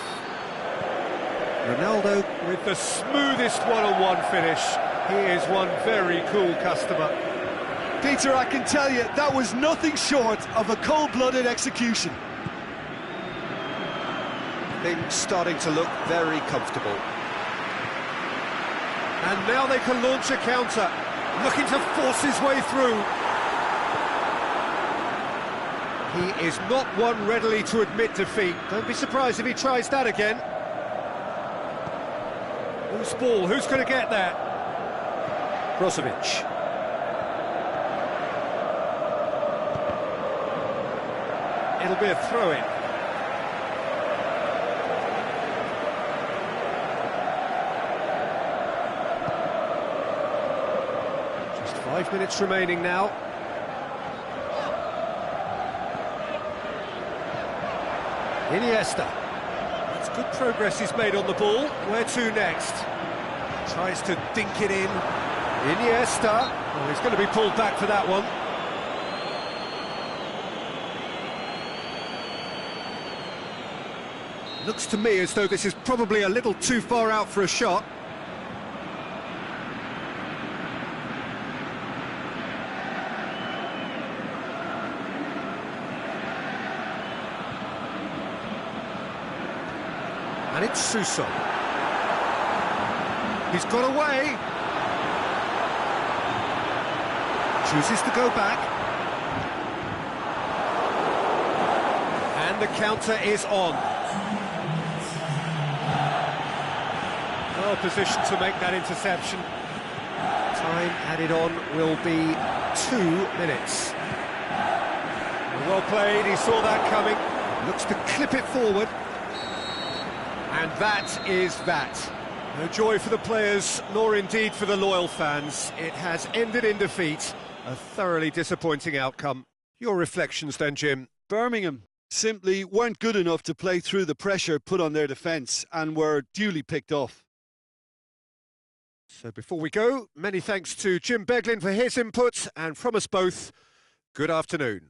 Ronaldo with the smoothest one-on-one finish. He is one very cool customer. Peter, I can tell you, that was nothing short of a cold-blooded execution. Things starting to look very comfortable. And now they can launch a counter, looking to force his way through. He is not one readily to admit defeat. Don't be surprised if he tries that again. Who's ball? Who's going to get that? Brozovic. It'll be a throw-in. Just 5 minutes remaining now. Iniesta. That's good progress he's made on the ball. Where to next? Tries to dink it in. Iniesta. Oh, he's going to be pulled back for that one. Looks to me as though this is probably a little too far out for a shot. And it's Suso. He's got away. Chooses to go back. And the counter is on. Well positioned to make that interception. Time added on will be 2 minutes. Well played, he saw that coming. Looks to clip it forward. And that is that. No joy for the players, nor indeed for the loyal fans. It has ended in defeat. A thoroughly disappointing outcome. Your reflections then, Jim? Birmingham simply weren't good enough to play through the pressure put on their defence and were duly picked off. So before we go, many thanks to Jim Beglin for his input, and from us both, good afternoon.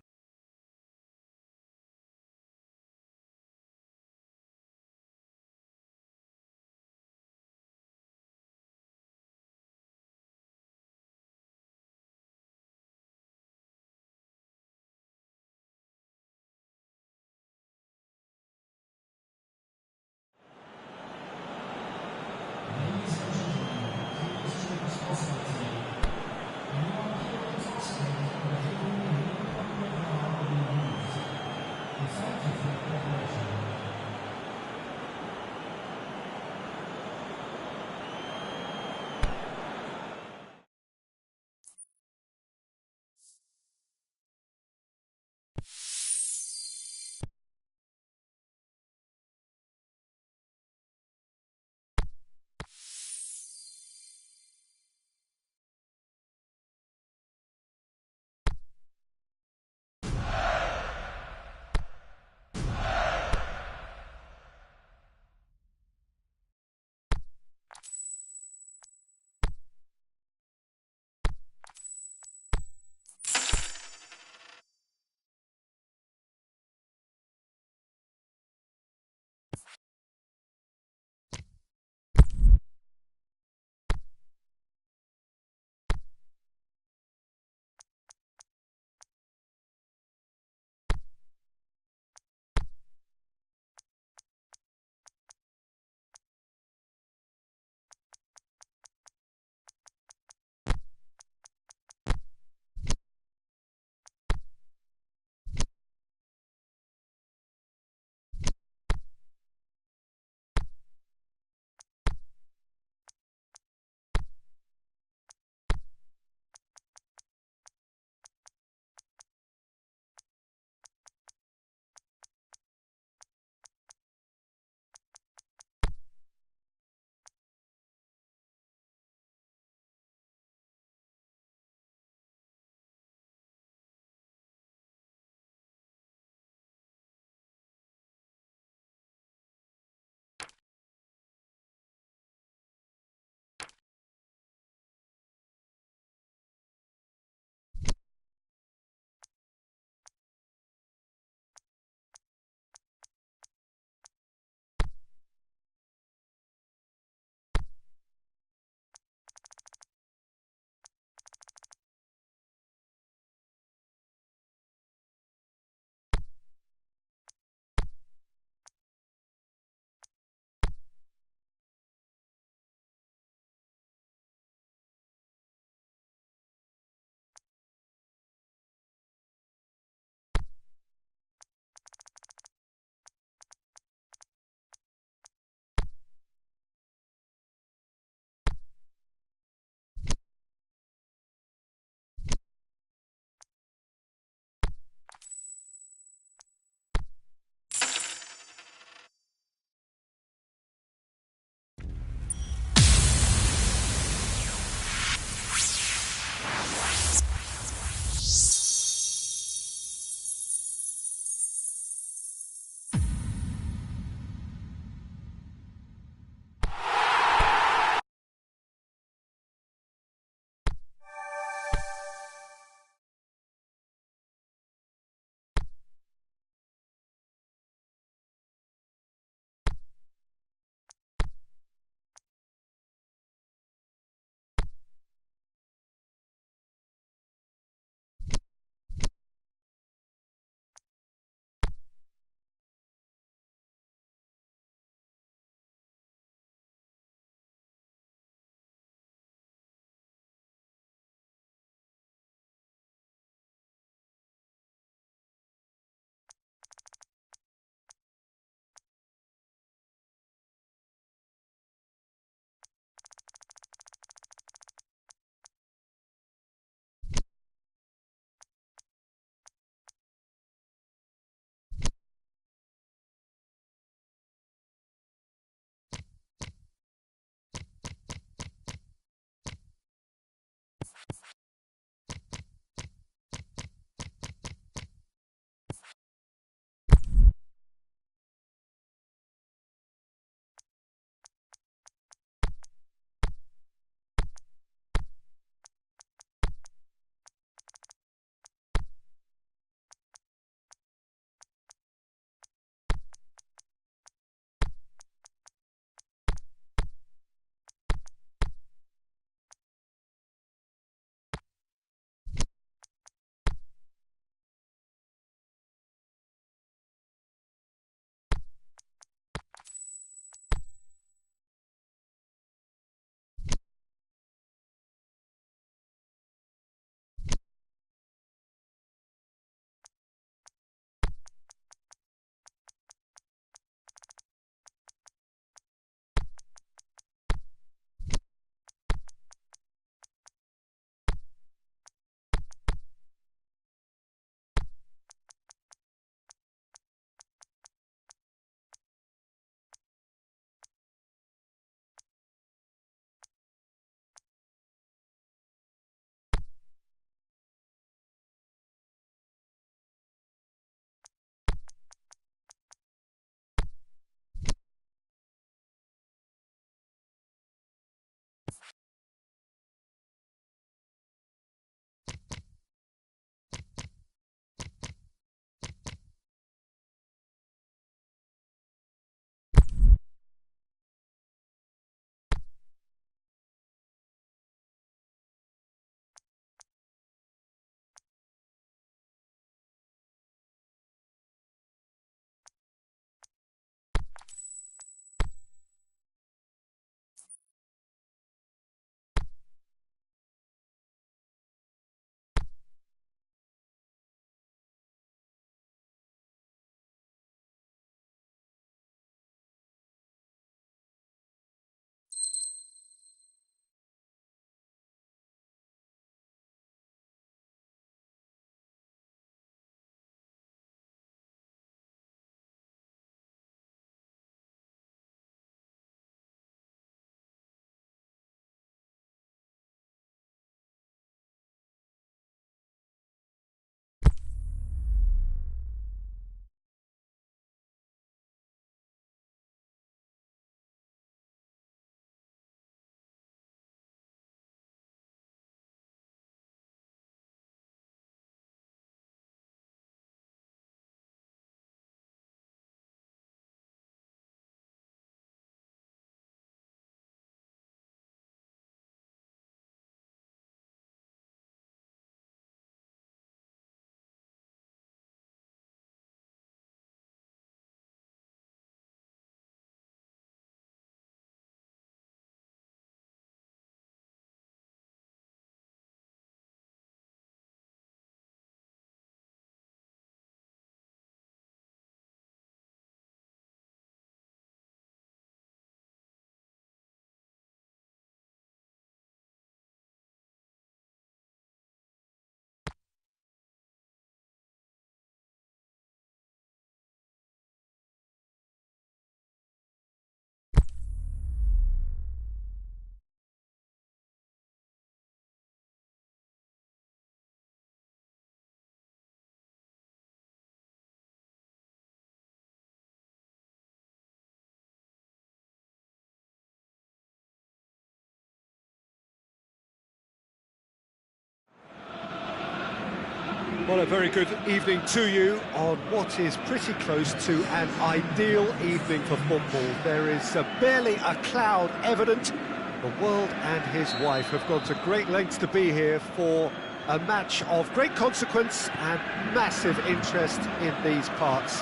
Well, a very good evening to you on what is pretty close to an ideal evening for football. There is barely a cloud evident. The world and his wife have gone to great lengths to be here for a match of great consequence and massive interest in these parts.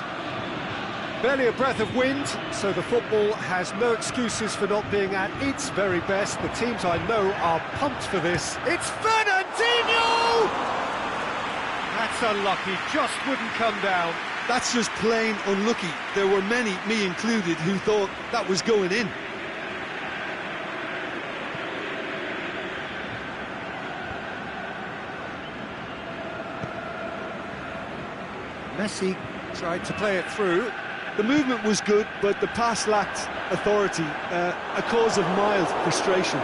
Barely a breath of wind, so the football has no excuses for not being at its very best. The teams I know are pumped for this. It's Fernandinho! That's unlucky, just wouldn't come down. That's just plain unlucky. There were many, me included, who thought that was going in. Messi tried to play it through. The movement was good, but the pass lacked authority, a cause of mild frustration.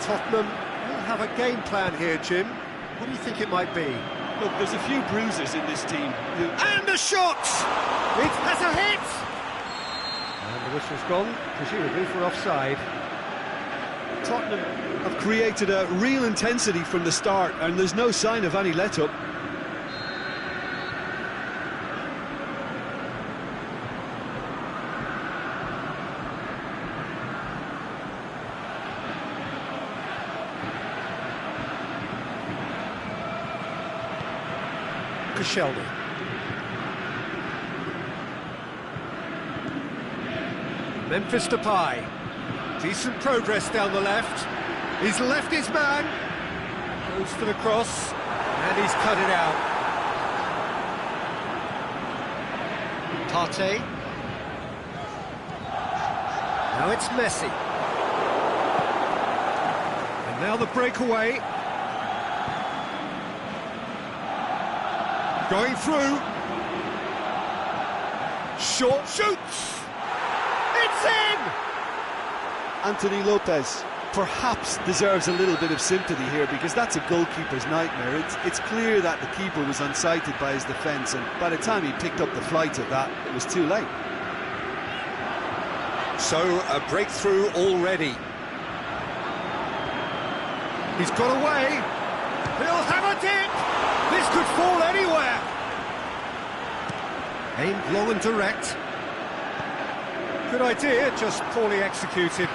Tottenham will have a game plan here, Jim. What do you think it might be? Look, there's a few bruisers in this team. And a shot! It has a hit! And the whistle's gone, presumably for offside. Tottenham have created a real intensity from the start, and there's no sign of any let-up. Shelby. Memphis Depay. Decent progress down the left. He's left his man. Goes for the cross. And he's cut it out. Partey. Now it's Messi. And now the breakaway. Going through. Short shoots. It's in! Anthony Lopez perhaps deserves a little bit of sympathy here, because that's a goalkeeper's nightmare. It's clear that the keeper was unsighted by his defence, and by the time he picked up the flight of that, it was too late. So, a breakthrough already. He's got away. He'll have a dip. This could fall anywhere. Aimed long and direct. Good idea, just poorly executed.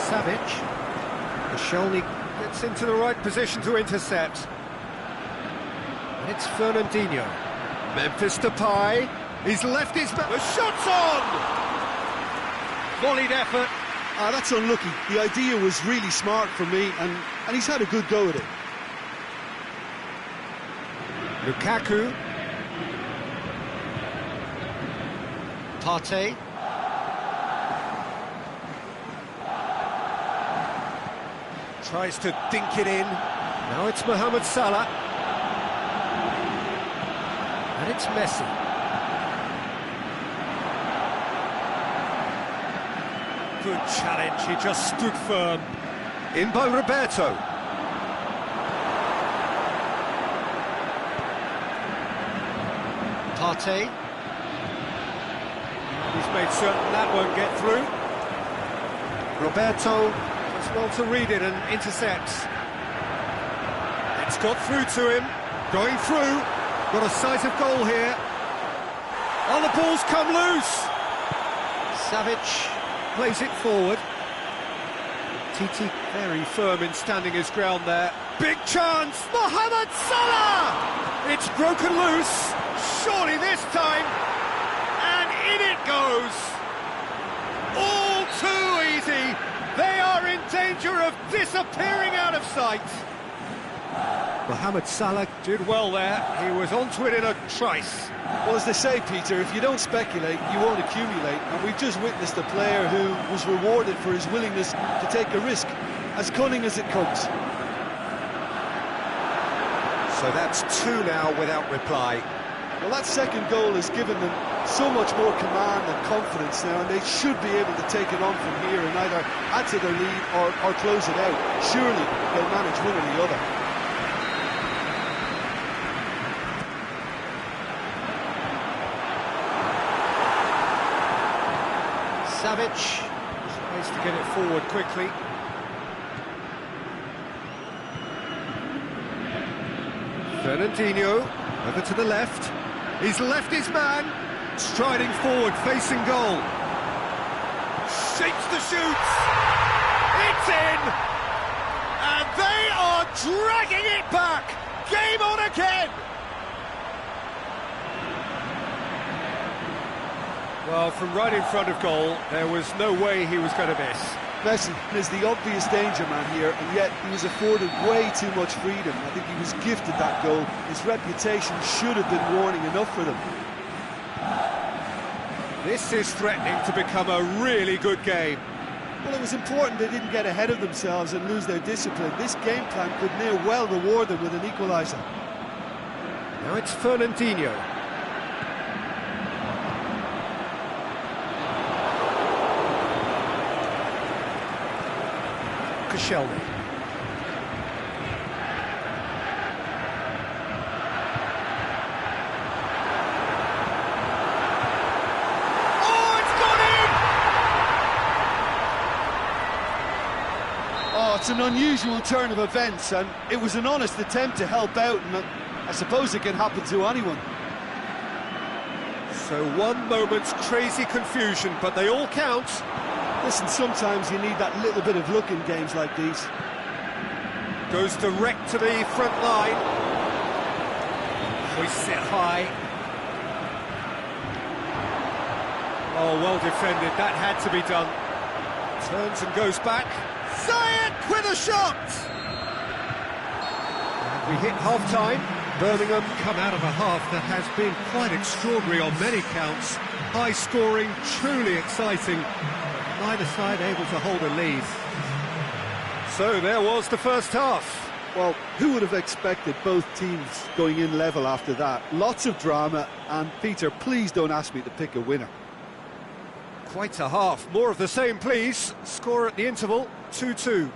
Savic. Koscielny gets into the right position to intercept. And it's Fernandinho. Memphis Depay. He's left his... The shot's on! Volleyed effort. That's unlucky. The idea was really smart for me, and he's had a good go at it. Lukaku. Partey. Tries to dink it in. Now it's Mohamed Salah. And it's Messi. Good challenge, he just stood firm. In by Roberto. Partey. He's made certain that won't get through. Roberto does well to read it and intercepts. It's got through to him. Going through. Got a sight of goal here. Oh, the ball's come loose. Savic plays it forward. Titi very firm in standing his ground there. Big chance! Mohamed Salah! It's broken loose. Surely this time. And in it goes. All too easy. They are in danger of disappearing out of sight. Mohamed Salah did well there. He was onto it in a trice. Well, as they say, Peter, if you don't speculate, you won't accumulate. And we've just witnessed a player who was rewarded for his willingness to take a risk, as cunning as it comes. So that's two now without reply. Well, that second goal has given them so much more command and confidence now, and they should be able to take it on from here and either add to their lead or close it out. Surely they'll manage one or the other. Savic tries to get it forward quickly. Fernandinho over to the left. He's left his man, striding forward, facing goal. Shapes the shoots. It's in, and they are dragging it back. Game on again. Well, from right in front of goal, there was no way he was going to miss. Messi is the obvious danger man here, and yet he was afforded way too much freedom. I think he was gifted that goal. His reputation should have been warning enough for them. This is threatening to become a really good game. Well, it was important they didn't get ahead of themselves and lose their discipline. This game plan could near well reward them with an equaliser. Now it's Fernandinho. Shelby. Oh, it's an unusual turn of events, and it was an honest attempt to help out, and I suppose it can happen to anyone. So one moment's crazy confusion, but they all count. Listen, sometimes you need that little bit of luck in games like these. Goes direct to the front line. Hoists it high. Oh, well defended, that had to be done. Turns and goes back. Ziyech with a shot! And we hit half-time. Birmingham come out of a half that has been quite extraordinary on many counts. High scoring, truly exciting. Neither side able to hold a lead. So there was the first half. Well, who would have expected both teams going in level after that? Lots of drama, and Peter, please don't ask me to pick a winner. Quite a half. More of the same, please. Score at the interval, 2-2.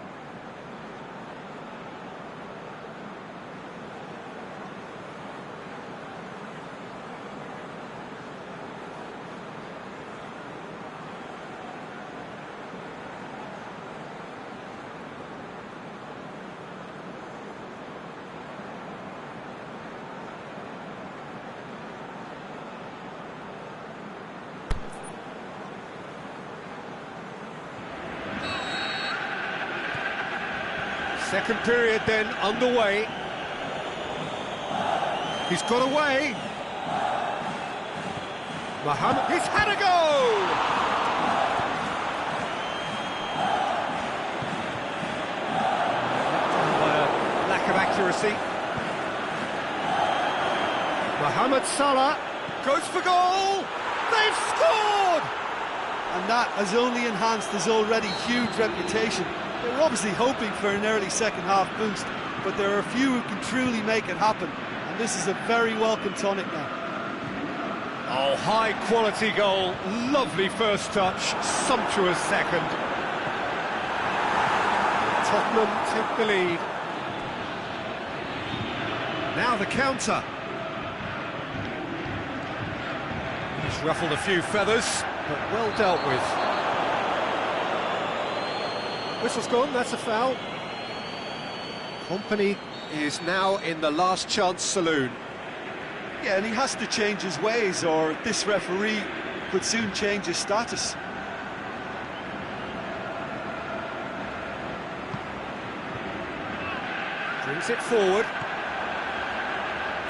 Second period then underway. He's got away. Mohamed, he's had a go! Lack of accuracy. Mohamed Salah goes for goal. They've scored! And that has only enhanced his already huge reputation. They were obviously hoping for an early second-half boost, but there are a few who can truly make it happen, and this is a very welcome tonic now. Oh, high-quality goal, lovely first touch, sumptuous second. Tottenham take the lead. Now the counter. He's ruffled a few feathers, but well dealt with. Whistle's gone, that's a foul. Company is now in the last chance saloon. Yeah, and he has to change his ways, or this referee could soon change his status. Brings it forward.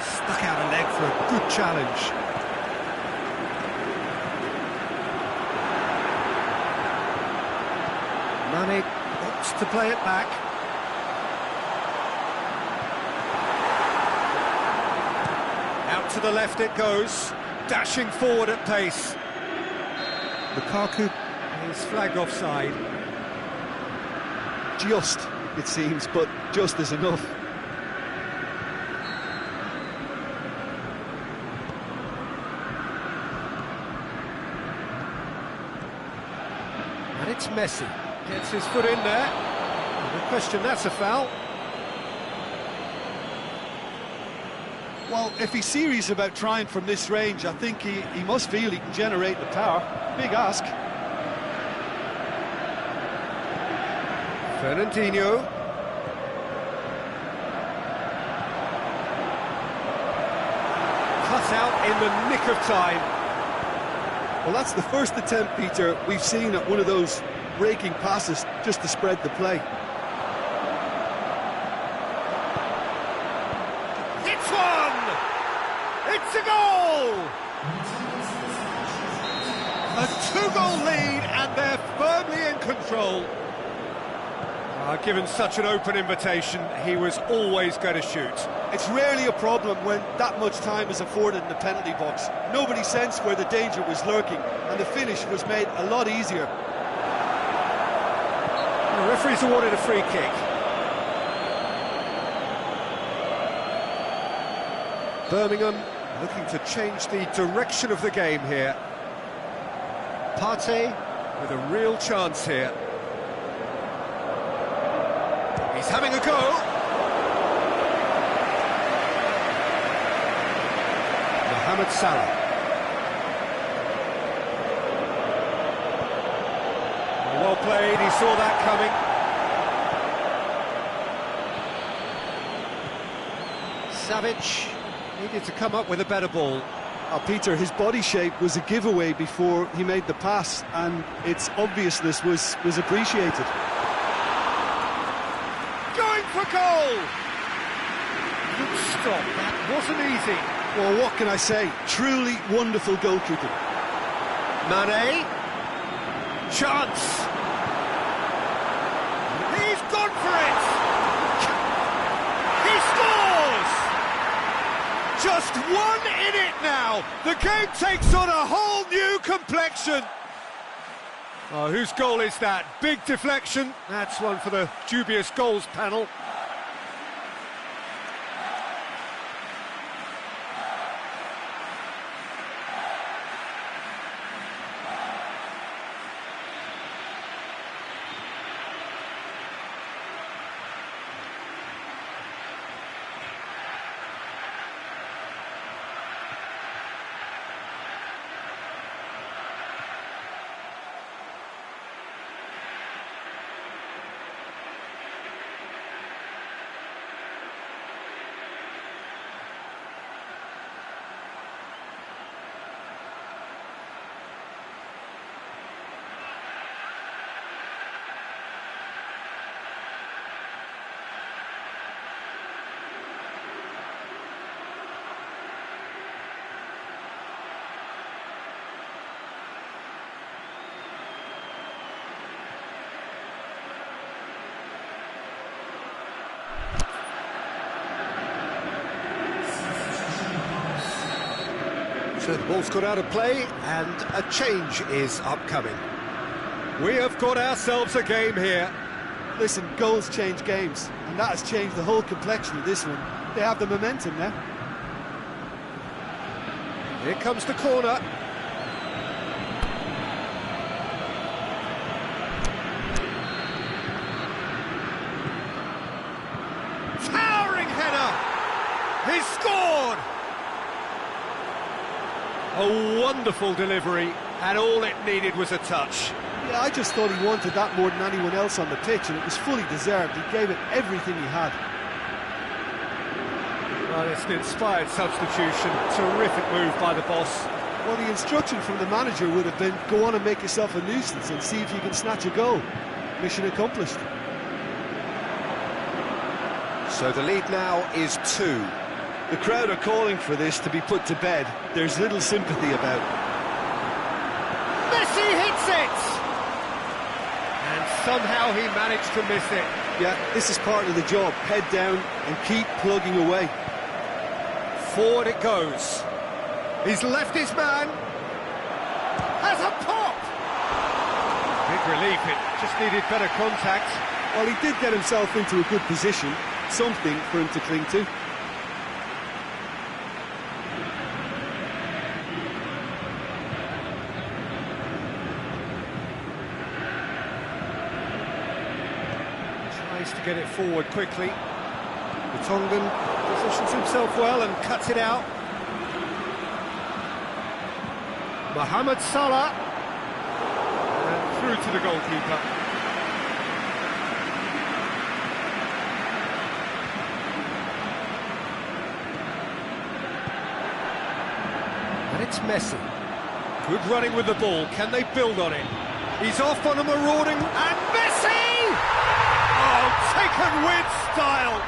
Stuck out a leg for a good challenge. Mane opts to play it back. Out to the left it goes, dashing forward at pace. Lukaku is flagged offside. Just, it seems, but just is enough. And it's Messi. Gets his foot in there. No question, that's a foul. Well, if he's serious about trying from this range, I think he must feel he can generate the power. Big ask. Fernandinho. Cut out in the nick of time. Well, that's the first attempt, Peter, we've seen at one of those raking passes just to spread the play. It's one! It's a goal! A two-goal lead, and they're firmly in control. Given such an open invitation, he was always going to shoot. It's rarely a problem when that much time is afforded in the penalty box. Nobody sensed where the danger was lurking, and the finish was made a lot easier. The referee's awarded a free kick. Birmingham looking to change the direction of the game here. Partey with a real chance here. He's having a go. Mohamed Salah. Well played, he saw that coming. Savic needed to come up with a better ball. Peter, his body shape was a giveaway before he made the pass, and its obviousness was appreciated. For goal! Good stop, that wasn't easy. Well, what can I say? Truly wonderful goalkeeping. Mane. Chance. He's gone for it! He scores! Just one in it now. The game takes on a whole new complexion. Oh, whose goal is that? Big deflection. That's one for the dubious goals panel. So the ball's got out of play and a change is upcoming. We have got ourselves a game here. Listen, goals change games, and that has changed the whole complexion of this one. They have the momentum now. Here comes the corner. Towering header! He's scored! A wonderful delivery, and all it needed was a touch. Yeah, I just thought he wanted that more than anyone else on the pitch, and it was fully deserved. He gave it everything he had. Well, it's an inspired substitution. Terrific move by the boss. Well, the instruction from the manager would have been, go on and make yourself a nuisance and see if you can snatch a goal. Mission accomplished. So the lead now is 2. The crowd are calling for this to be put to bed. There's little sympathy about. Messi hits it! And somehow he managed to miss it. Yeah, this is part of the job. Head down and keep plugging away. Forward it goes. He's left his man. Has a pop! Big relief, it just needed better contact. Well, he did get himself into a good position. Something for him to cling to. To get it forward quickly. The Tongan positions himself well and cuts it out. Mohamed Salah. And through to the goalkeeper. Messi. Good running with the ball. Can they build on it? He's off on a marauding... And Messi! Oh, taken with style.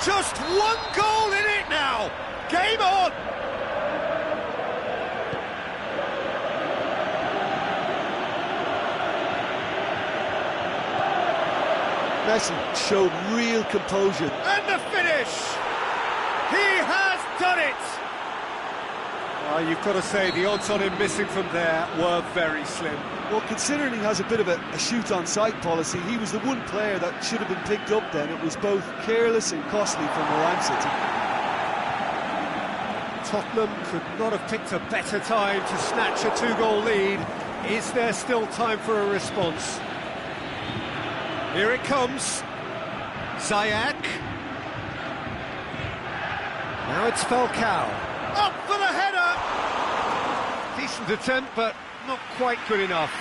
Just one goal in it now. Game on. Messi showed real composure. And the finish! He has done it! You've got to say, the odds on him missing from there were very slim. Well, considering he has a bit of a shoot-on-sight policy, he was the one player that should have been picked up then. It was both careless and costly for Milan City. Tottenham could not have picked a better time to snatch a two-goal lead. Is there still time for a response? Here it comes. Ziyech. Now it's Falcao. Up for the header! Decent attempt, but not quite good enough.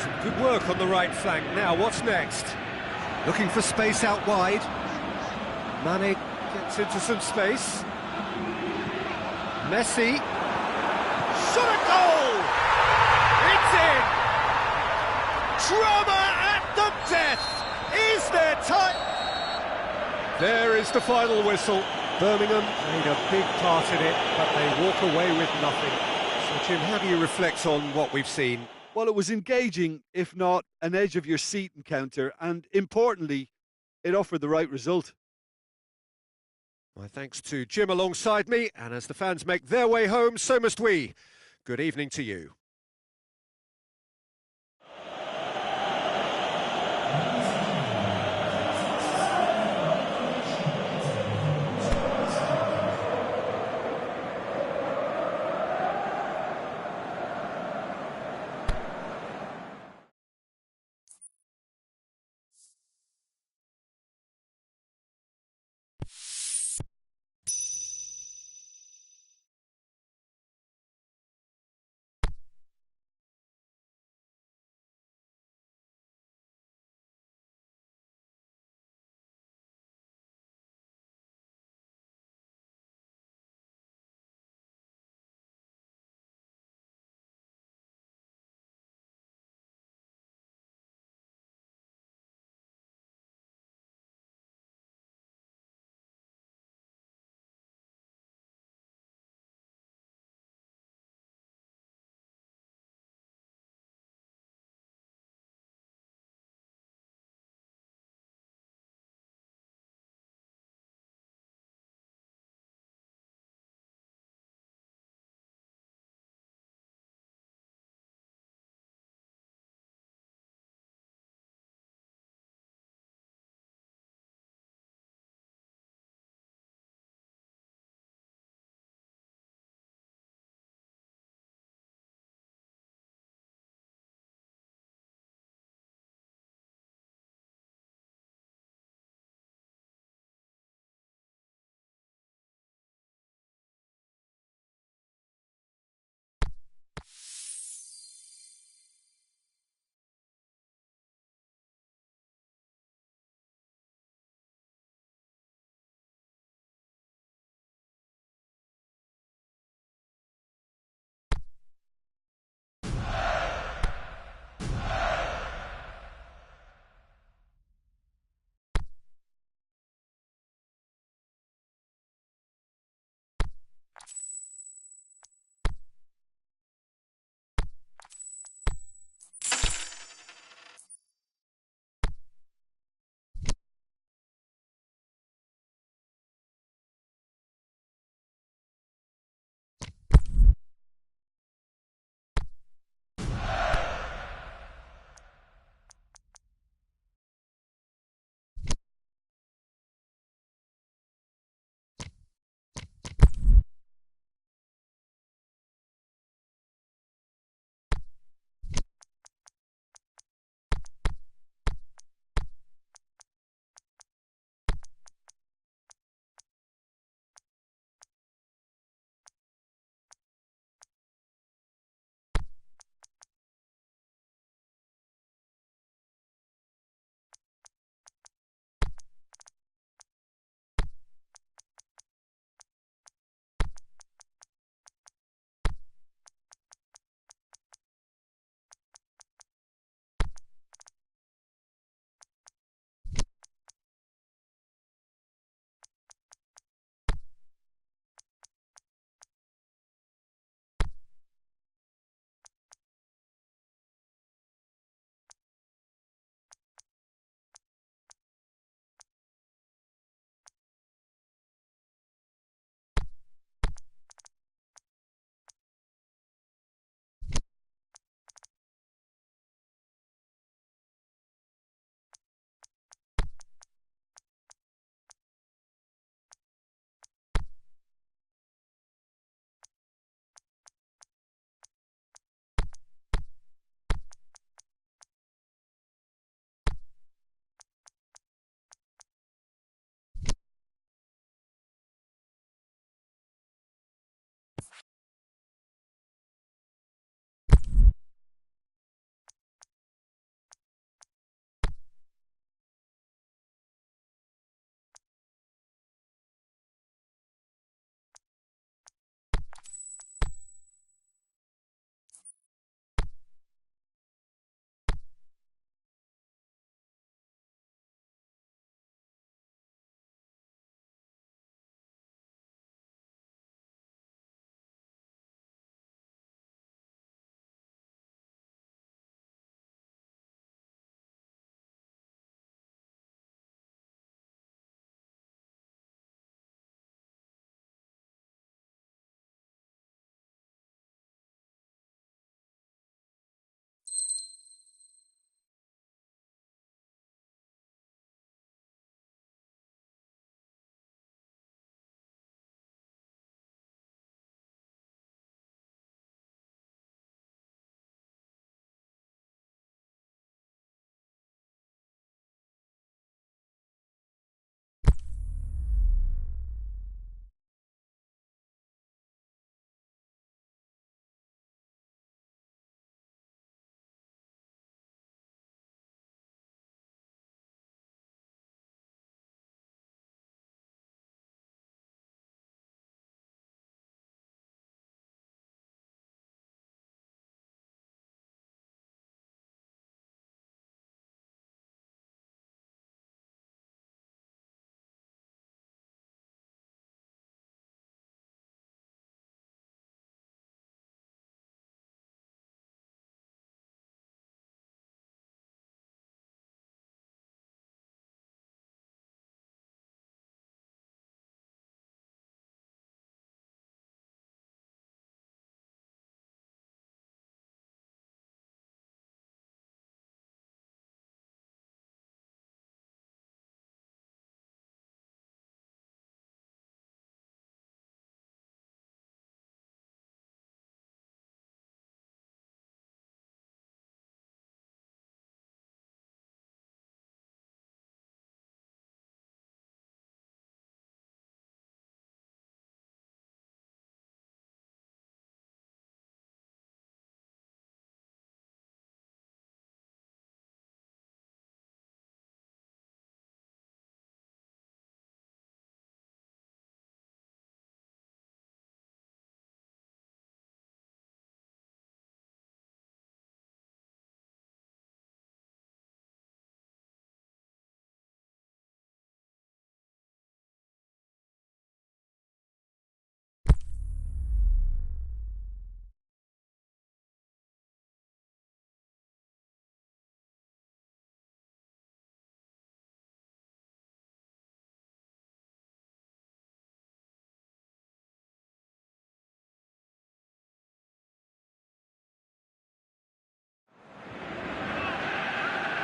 Some good work on the right flank. Now, what's next? Looking for space out wide. Mane gets into some space. Messi. Shot a goal! It's in! Drama at the death! Is there time? There is the final whistle. Birmingham made a big part in it, but they walk away with nothing. So, Jim, how do you reflect on what we've seen? Well, it was engaging, if not an edge-of-your-seat encounter, and importantly, it offered the right result. My thanks to Jim alongside me, and as the fans make their way home, so must we. Good evening to you.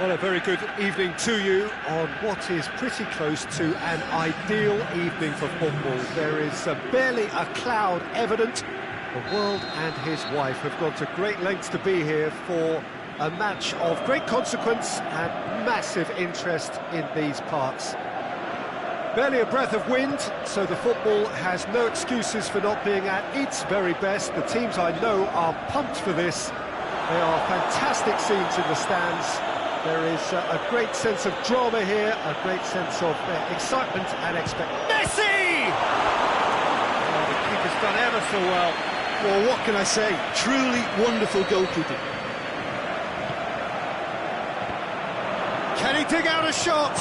Well, a very good evening to you on what is pretty close to an ideal evening for football. There is barely a cloud evident. The world and his wife have gone to great lengths to be here for a match of great consequence and massive interest in these parts. Barely a breath of wind, so the football has no excuses for not being at its very best. The teams I know are pumped for this. They are fantastic scenes in the stands. There is a great sense of drama here, a great sense of excitement and expectation. Messi! Oh, the keeper's done ever so well. Well, what can I say? Truly wonderful goalkeeping. Can he dig out a shot?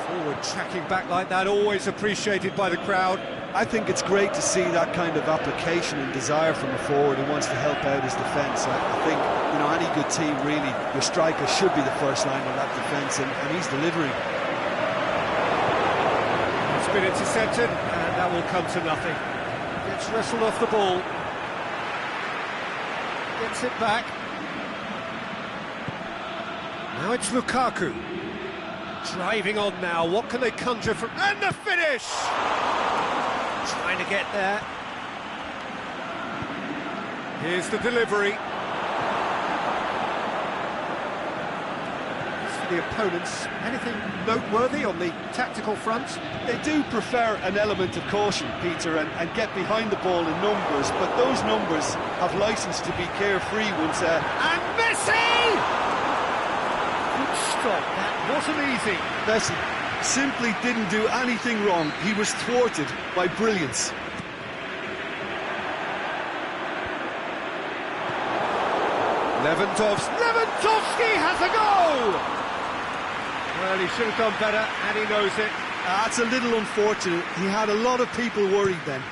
Forward tracking back like that, always appreciated by the crowd. I think it's great to see that kind of application and desire from a forward who wants to help out his defence. I think, you know, any good team, really, your striker should be the first line of that defence, and he's delivering. It's been intercepted, and that will come to nothing. Gets wrestled off the ball. Gets it back. Now it's Lukaku. Driving on now, what can they conjure from... And the finish! Trying to get there. Here's the delivery. As for the opponents, anything noteworthy on the tactical front? They do prefer an element of caution, Peter, and get behind the ball in numbers, but those numbers have licence to be carefree once... And Messi! Good stop, that wasn't easy. Messi simply didn't do anything wrong. He was thwarted by brilliance. Lewandowski has a goal! Well, he should have done better, and he knows it. That's a little unfortunate. He had a lot of people worried then.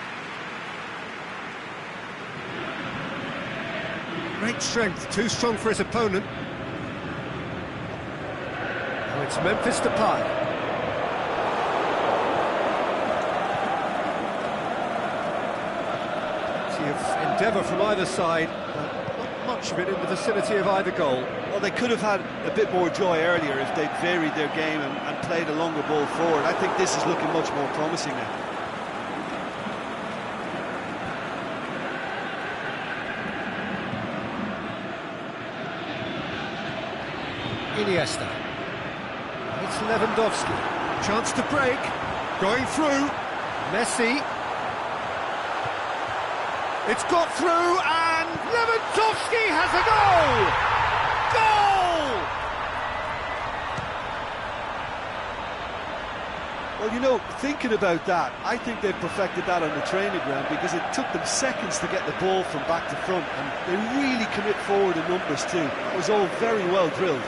Great strength, too strong for his opponent. Now it's Memphis Depay. Of endeavour from either side, but not much of it in the vicinity of either goal. Well, they could have had a bit more joy earlier if they'd varied their game and played a longer ball forward. I think this is looking much more promising now. Iniesta. It's Lewandowski. Chance to break. Going through. Messi. It's got through, and Lewandowski has a goal! Goal! Well, you know, thinking about that, I think they've perfected that on the training ground because it took them seconds to get the ball from back to front, and they really commit forward in numbers too. It was all very well drilled.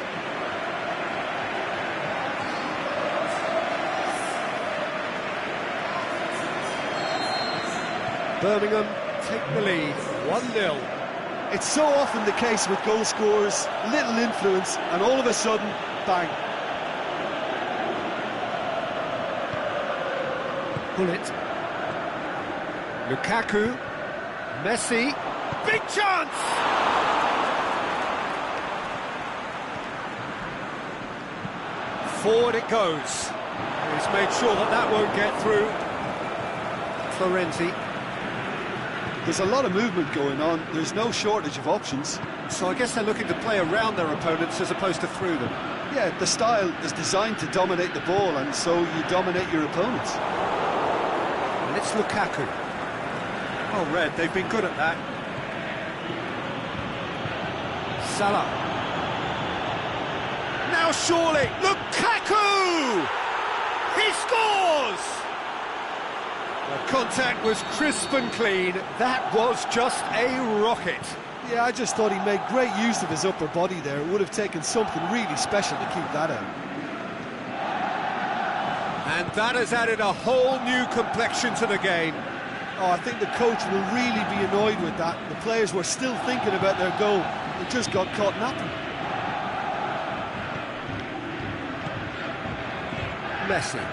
Birmingham take the lead, 1-0. It's so often the case with goal scorers, little influence, and all of a sudden, bang. Bullet. Lukaku. Messi. Big chance! Forward it goes. He's made sure that that won't get through. Florenzi. There's a lot of movement going on. There's no shortage of options. So I guess they're looking to play around their opponents as opposed to through them. Yeah, the style is designed to dominate the ball, and so you dominate your opponents. And it's Lukaku. Oh, Red, they've been good at that. Salah. Now surely, Lukaku! He scores! The contact was crisp and clean. That was just a rocket. Yeah, I just thought he made great use of his upper body there. It would have taken something really special to keep that out. And that has added a whole new complexion to the game. Oh, I think the coach will really be annoyed with that. The players were still thinking about their goal. It just got caught napping. Messi.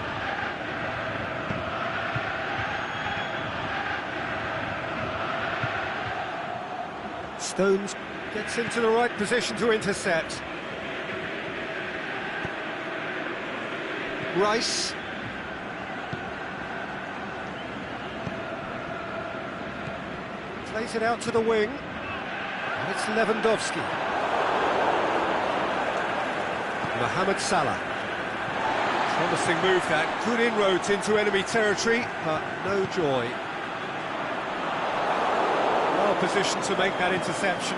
Stones gets into the right position to intercept. Rice. Plays it out to the wing. And it's Lewandowski. Mohamed Salah. Promising move that. Good inroads into enemy territory, but no joy. Well positioned to make that interception.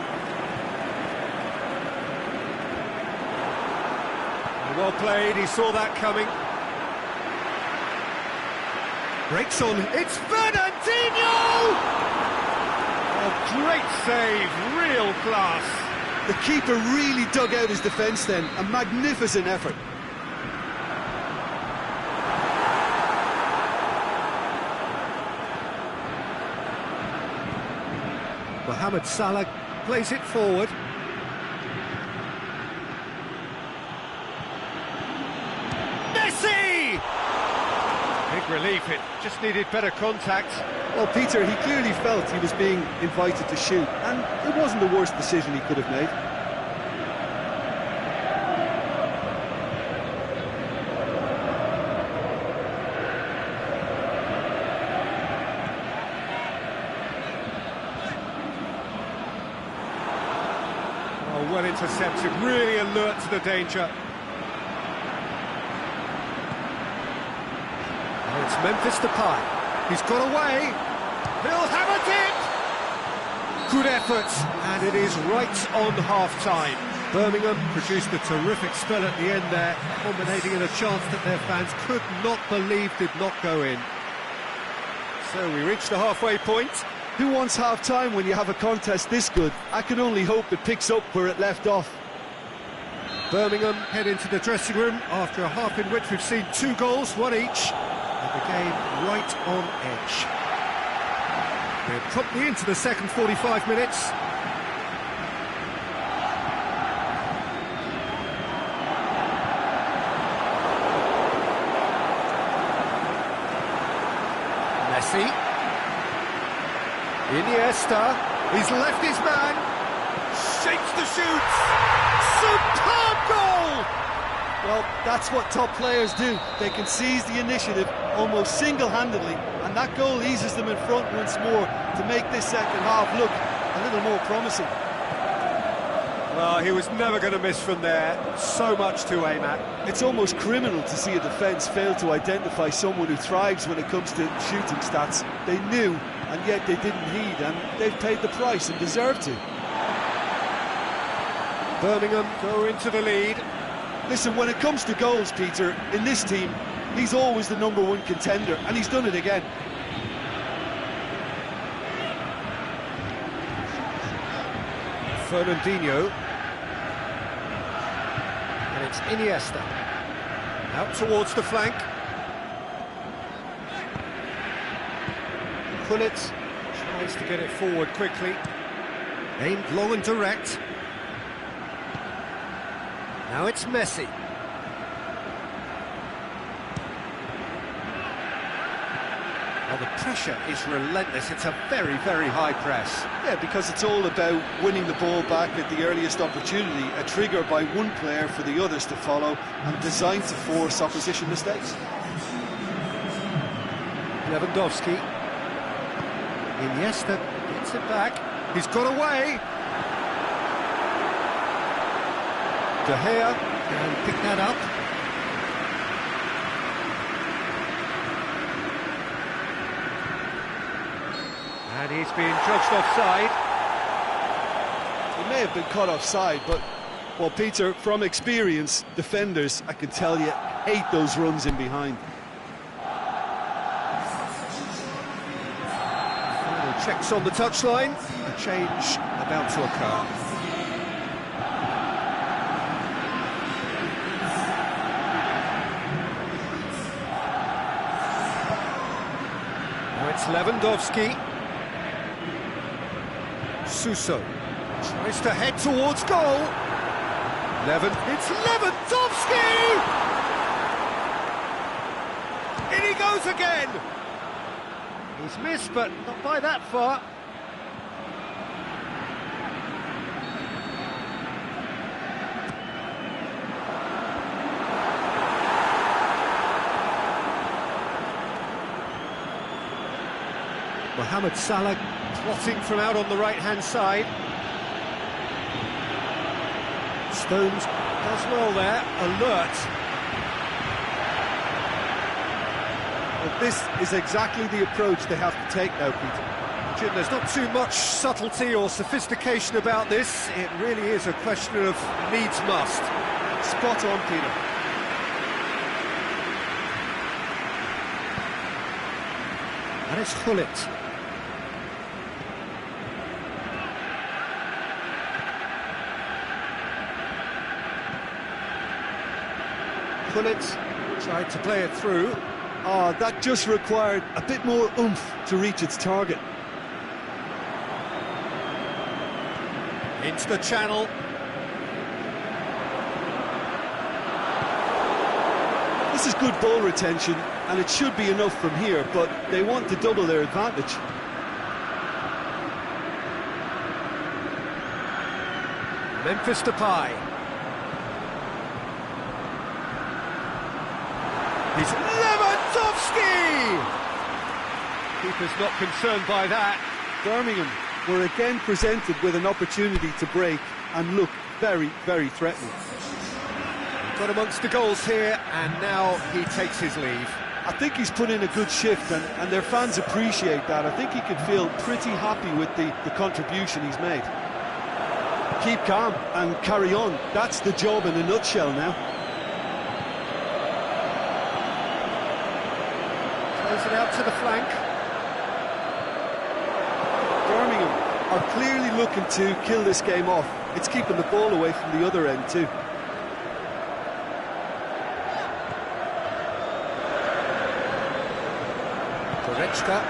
Well played, he saw that coming. Breaks on, it's Fernandinho! Oh, great save, real class. The keeper really dug out his defence then, a magnificent effort. Mohamed Salah plays it forward. Messi! Big relief, it just needed better contact. Well, Peter, he clearly felt he was being invited to shoot, and it wasn't the worst decision he could have made. Oh, well intercepted, really alert to the danger. And it's Memphis Depay. He's got away. He'll have it in. Good effort, and it is right on half-time. Birmingham produced a terrific spell at the end there, culminating in a chance that their fans could not believe did not go in. So we reach the halfway point. Who wants half-time when you have a contest this good? I can only hope it picks up where it left off. Birmingham head into the dressing room after a half in which we've seen 2 goals, 1 each. And the game right on edge. We're promptly into the second 45 minutes. Messi. Iniesta. He's left his man. Shakes the shoots. Superb goal! Well, that's what top players do. They can seize the initiative almost single-handedly, and that goal eases them in front once more to make this second half look a little more promising. Well, he was never going to miss from there. So much to aim at. It's almost criminal to see a defence fail to identify someone who thrives when it comes to shooting stats. They knew, and yet they didn't heed, and they've paid the price and deserve to. Birmingham go into the lead. Listen, when it comes to goals, Peter, in this team, he's always the #1 contender, and he's done it again. Fernandinho. And it's Iniesta. Out towards the flank. Pullet tries to get it forward quickly. Aimed long and direct. Now it's Messi. Well, the pressure is relentless. It's a very, very high press. Yeah, because it's all about winning the ball back at the earliest opportunity, a trigger by one player for the others to follow, and designed to force opposition mistakes. Lewandowski. Iniesta gets it back. He's got away. De Gea can pick that up. And he's being judged offside. He may have been caught offside, but, well, Peter, from experience, defenders, I can tell you, hate those runs in behind. Final checks on the touchline. A change about to occur. Now it's Lewandowski. Suso tries to head towards goal. It's Lewandowski! In he goes again! He's missed, but not by that far. Mohamed Salah plotting from out on the right-hand side. Stones does well there, alert. Well, this is exactly the approach they have to take now, Peter. Jim, there's not too much subtlety or sophistication about this. It really is a question of needs must. Spot on, Peter. And it's Hullet. Hullet tried to play it through. Oh, that just required a bit more oomph to reach its target. Into the channel. This is good ball retention, and it should be enough from here, but they want to double their advantage. Memphis Depay. He's Lewandowski! Keeper's not concerned by that. Birmingham were again presented with an opportunity to break and look very, very threatening. Got amongst the goals here, and now he takes his leave. I think he's put in a good shift, and their fans appreciate that. I think he can feel pretty happy with the contribution he's made. Keep calm and carry on. That's the job in a nutshell now. Plays it out to the flank. Birmingham are clearly looking to kill this game off. It's keeping the ball away from the other end too. Goretzka.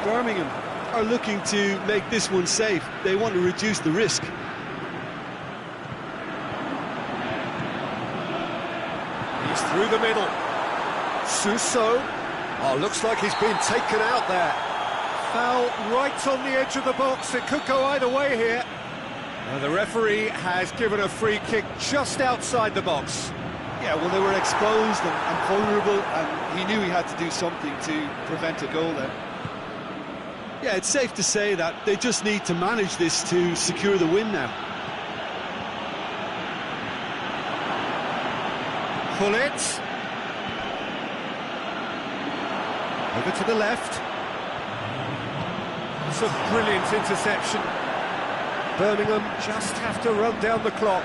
Birmingham are looking to make this one safe. They want to reduce the risk. He's through the middle. Suso. Oh, looks like he's been taken out there. Foul right on the edge of the box. It could go either way here. The referee has given a free kick just outside the box. Yeah, well, they were exposed and vulnerable, and he knew he had to do something to prevent a goal there. Yeah, it's safe to say that they just need to manage this to secure the win now. Hullet. Over to the left. It's a brilliant interception. Birmingham just have to run down the clock.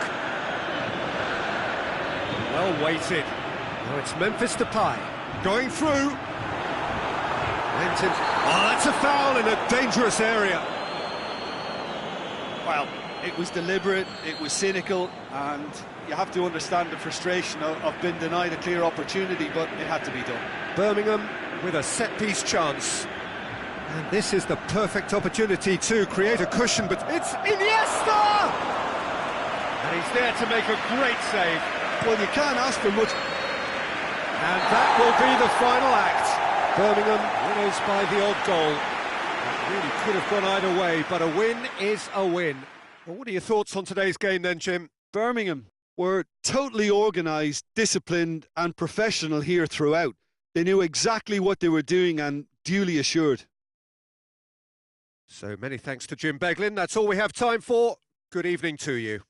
Well weighted. Now it's Memphis Depay going through. Oh, that's a foul in a dangerous area. Well, it was deliberate, it was cynical, and you have to understand the frustration of being denied a clear opportunity, but it had to be done. Birmingham with a set-piece chance. And this is the perfect opportunity to create a cushion, but it's Iniesta! And he's there to make a great save. Well, you can't ask for much. And that will be the final act. Birmingham winners by the odd goal. It really could have gone either way, but a win is a win. Well, what are your thoughts on today's game then, Jim? Birmingham were totally organised, disciplined and professional here throughout. They knew exactly what they were doing and duly assured. So many thanks to Jim Beglin. That's all we have time for. Good evening to you.